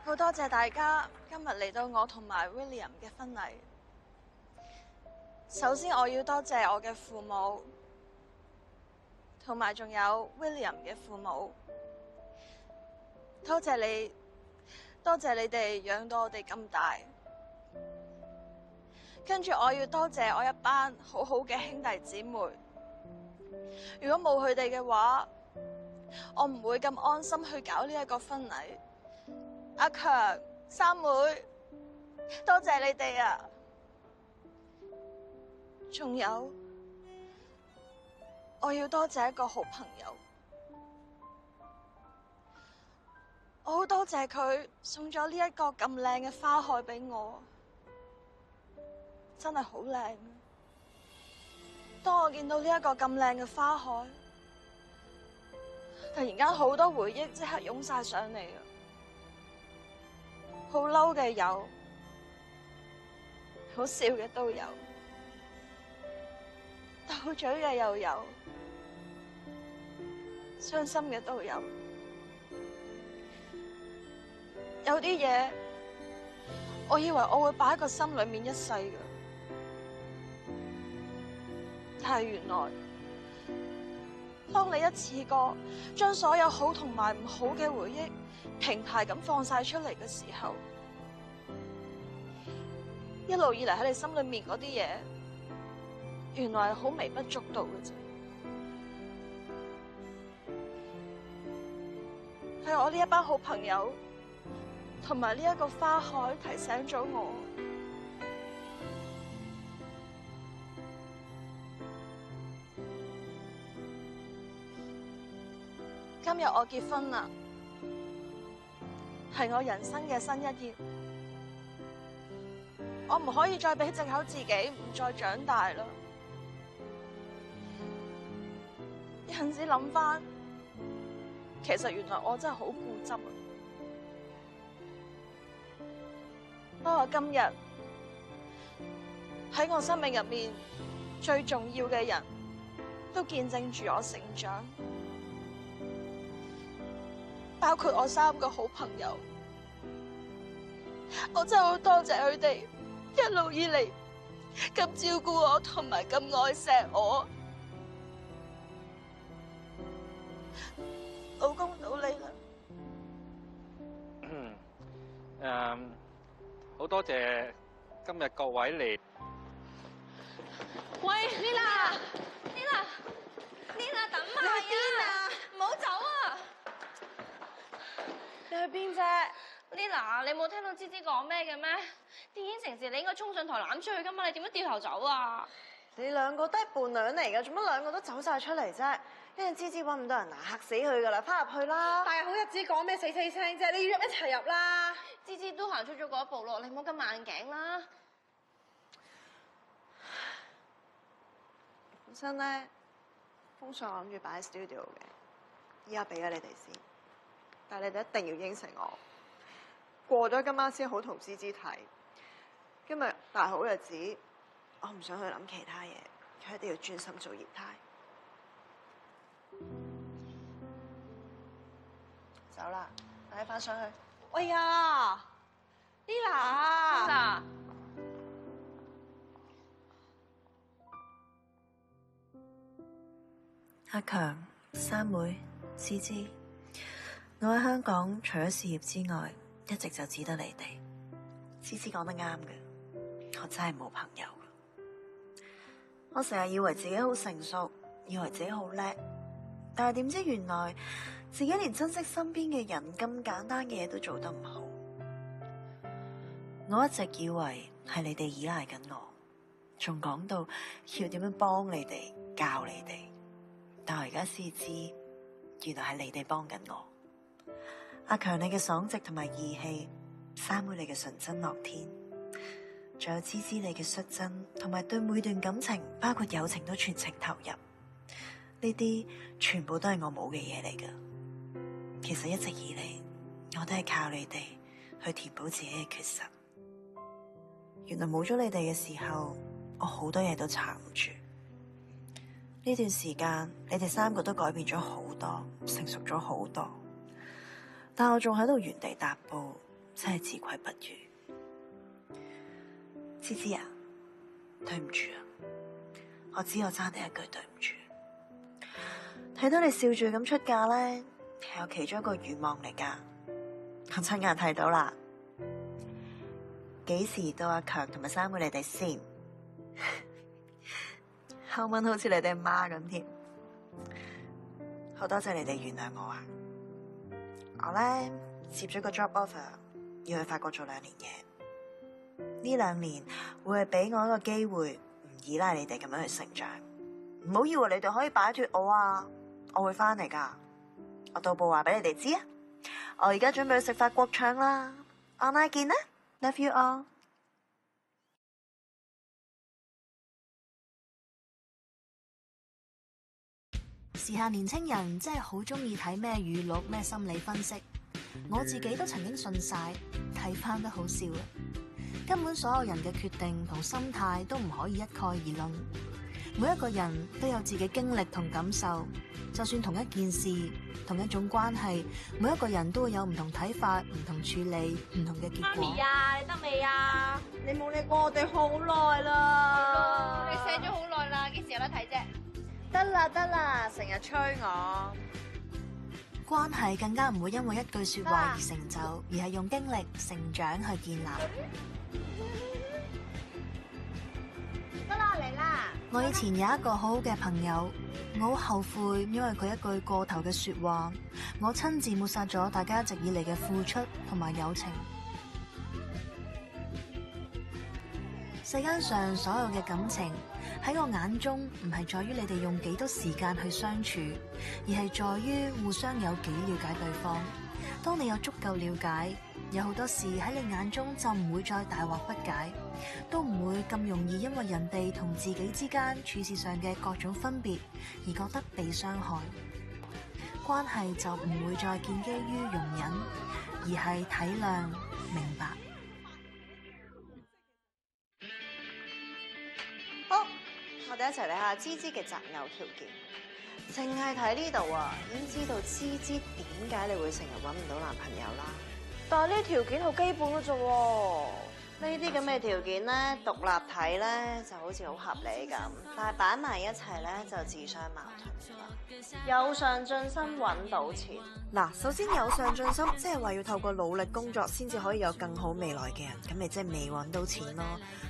好多謝大家今日嚟到我同埋 William 嘅婚禮。首先我要多謝我嘅父母，同埋仲有 William 嘅父母。多謝你哋養到我哋咁大。跟住我要多謝我一班好好嘅兄弟姊妹。如果冇佢哋嘅話，我唔會咁安心去搞呢一個婚禮。阿強、三妹，多謝你哋啊！仲有，我要多謝一個好朋友，我好多謝佢送咗呢一個咁靚嘅花海俾我，真係好靚。當我見到呢一個咁靚嘅花海，突然間好多回憶即刻湧晒上嚟啊！好嬲嘅有，好笑嘅都有，鬥嘴嘅又有，傷心嘅都有。有啲嘢，我以為我會擺喺個心裏面一世㗎，但係原來，當你一次過將所有好同埋唔好嘅回憶平排咁放晒出嚟嘅時候，一路以嚟喺你心裏面嗰啲嘢，原來係好微不足道嘅啫。係我呢一班好朋友同埋呢一個花海提醒咗我。今日我結婚啦，係我人生嘅新一頁。我唔可以再俾藉口自己唔再長大啦。有陣時諗翻，其實原來我真係好固執啊。不過今日喺我生命入面最重要嘅人都見證住我成長。包括我3個好朋友，我真係好多謝佢哋一路以嚟咁照顧我同埋咁愛錫我。老公到你啦。好多謝今日各位嚟。喂 ，Lila，等埋啊！唔好走啊！你去邊啫 ？Lila，你冇聽到芝芝講咩嘅咩？電影城市你應該衝上台攬出去噶嘛，你點樣掉頭走啊？你兩個都係伴娘嚟㗎，做乜兩個都走晒出嚟啫？一陣芝芝揾唔到人啊，嚇死佢㗎啦！翻入去啦！大好日子講咩死聲啫？你要入一齊入啦！芝芝都行出咗嗰一步咯，你唔好咁硬頸啦。本身咧，封信我諗住擺喺 studio 嘅，依家俾咗你哋先，但係你哋一定要應承我，過咗今晚先好同芝芝睇。今日大好日子，我唔想去諗其他嘢，佢一定要專心做葉太。走啦，帶翻上去。喂呀 ，Lila，阿強、三妹、芝芝，我喺香港除咗事業之外，一直就只得你哋。芝芝講得啱嘅，我真係冇朋友。我成日以為自己好成熟，以為自己好叻，但係點知原來自己連珍惜身邊嘅人咁簡單嘅嘢都做得唔好。我一直以為係你哋依賴緊我，仲講到要點樣幫你哋、教你哋，但我而家先知，原來係你哋幫緊我。阿強你嘅爽直同埋義氣，三妹你嘅純真樂天，仲有芝芝你嘅率真，同埋對每段感情，包括友情都全程投入。呢啲全部都係我冇嘅嘢嚟㗎。其實一直以嚟，我都係靠你哋去填補自己嘅缺失。原來冇咗你哋嘅時候，我好多嘢都撐唔住。呢段時間，你哋3個都改變咗好多，成熟咗好多，但我仲喺度原地踏步，真係自愧不如。芝芝啊，對唔住啊，我知我爭你一句對唔住。睇到你笑住咁出嫁咧，係我其中一個願望嚟噶，我親眼睇到啦。幾時到阿強同埋三妹你哋先？口吻好似你哋媽咁添。好多謝你哋原諒我啊！我咧接咗個 job offer， 要去法國做2年嘢。呢2年會係俾我一個機會，唔依賴你哋咁樣去成長。唔好以為你哋可以擺脫我啊！我會翻嚟噶，我到步話俾你哋知啊！我而家準備去食法國腸啦，我拉見啦 ，love you all。時下年青人真係好中意睇咩語錄、咩心理分析，我自己都曾經信晒，睇翻都好笑啊！根本所有人嘅決定同心態都唔可以一概而論。每一個人都有自己經歷同感受，就算同一件事，同一種關係，每一個人都會有唔同睇法、唔同處理、唔同嘅結果。媽咪啊，你得未啊？你冇理過我哋好耐啦。你寫咗好耐啦，幾時有得睇啫？得啦，成日催我。關係更加唔會因為一句說話而成就，而係用經歷、成長去建立。得啦，嚟啦！我以前有一個好好嘅朋友，我好後悔，因為佢一句過頭嘅說話，我親自抹殺咗大家一直以嚟嘅付出同埋友情。世間上所有嘅感情喺我眼中，唔係在於你哋用幾多時間去相處，而係在於互相有幾了解對方。當你有足夠了解，有好多事喺你眼中就唔會再大惑不解，都唔會咁容易因為人哋同自己之間處事上嘅各種分別而覺得被傷害。關係就唔會再建基於容忍，而係體諒、明白。好，我哋一齊睇下芝芝嘅擇偶條件。淨係睇呢度啊，已經知道芝芝點解你會成日揾唔到男朋友啦。但係呢條件好基本嘅啫喎，呢啲咁嘅條件咧，獨立睇咧就好似好合理咁，但係擺埋一齊咧就自相矛盾啦。有上進心揾到錢。嗱，首先有上進心，即係話要透過努力工作先至可以有更好未來嘅人，咁咪即係未揾到錢咯。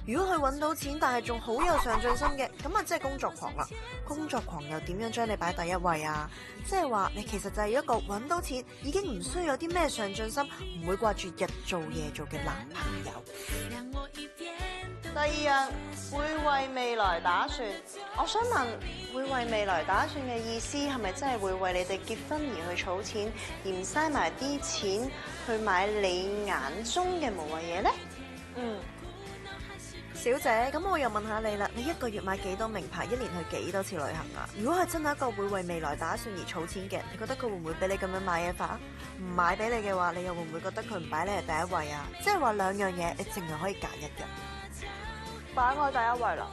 如果佢揾到錢，但係仲好有上進心嘅，咁啊即係工作狂啦。工作狂又點樣將你擺第一位啊？即係話你其實就係一個揾到錢，已經唔需要有啲咩上進心，唔會掛住日做夜做嘅男朋友。第二樣，會為未來打算。我想問，會為未來打算嘅意思係咪真係會為你哋結婚而去儲錢，而唔嘥埋啲錢去買你眼中嘅無謂嘢呢？小姐，咁我又問下你啦，你一個月買幾多名牌，一年去幾多次旅行啊？如果係真係一個會為未來打算而儲錢嘅人，你覺得佢會唔會俾你咁樣買嘢法？唔買俾你嘅話，你又會唔會覺得佢唔擺你係第一位啊？即係話兩樣嘢，你淨係可以揀一樣。擺我第一位啦。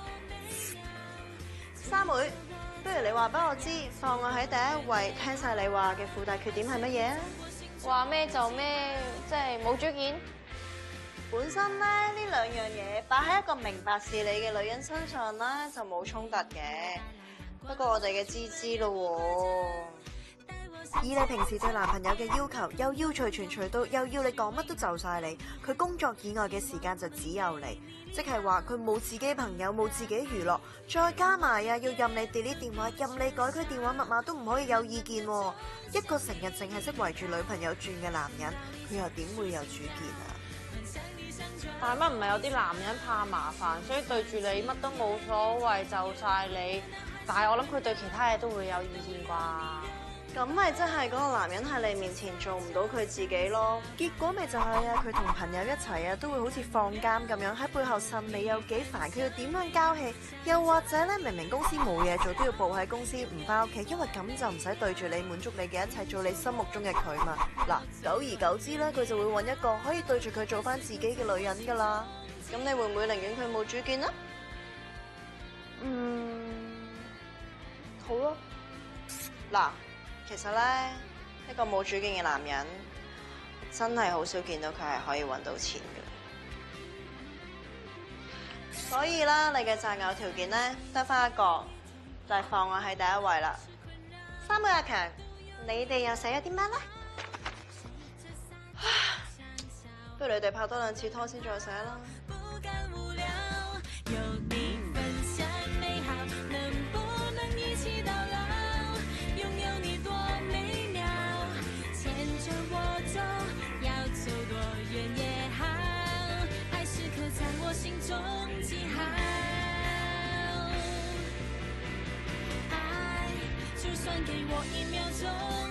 三妹，不如你話俾我知，放我喺第一位，聽晒你話嘅附帶缺點係乜嘢啊？話咩就咩，即係冇主見。本身咧呢兩樣嘢擺喺一個明白事理嘅女人身上咧就冇衝突嘅，不過我哋嘅芝芝咯喎，以你平時對男朋友嘅要求，又要隨傳隨到，又要你講乜都就晒你，佢工作以外嘅時間就只有你，即係話佢冇自己朋友，冇自己娛樂，再加埋啊要任你 delete 電話，任你改佢電話密碼都唔可以有意見喎。一個成日淨係識圍住女朋友轉嘅男人，佢又點會有主見啊？但係乜唔係有啲男人怕麻煩，所以對住你乜都冇所謂，就晒你。但係我諗佢對其他嘢都會有意見啩。咁咪真係嗰個男人喺你面前做唔到佢自己咯。結果咪就係啊，佢同朋友一齊啊，都會好似放監咁樣喺背後呻你有幾煩，佢要點樣交氣？又或者咧，明明公司冇嘢做，都要報喺公司唔翻屋企，因為咁就唔使對住你滿足你嘅一切，做你心目中嘅佢嘛。嗱，久而久之咧，佢就會揾一個可以對住佢做翻自己嘅女人噶啦。咁你會唔會寧願佢冇主見啊？好咯。嗱，其實咧，一個冇主見嘅男人，真係好少見到佢係可以揾到錢嘅。所以啦，你嘅擇偶條件咧得翻一個，就係放我喺第一位啦。三妹阿強，你哋又寫咗啲咩咧？不如你哋拍多2次拖先再寫啦。心中記號，愛就算給我1秒鐘。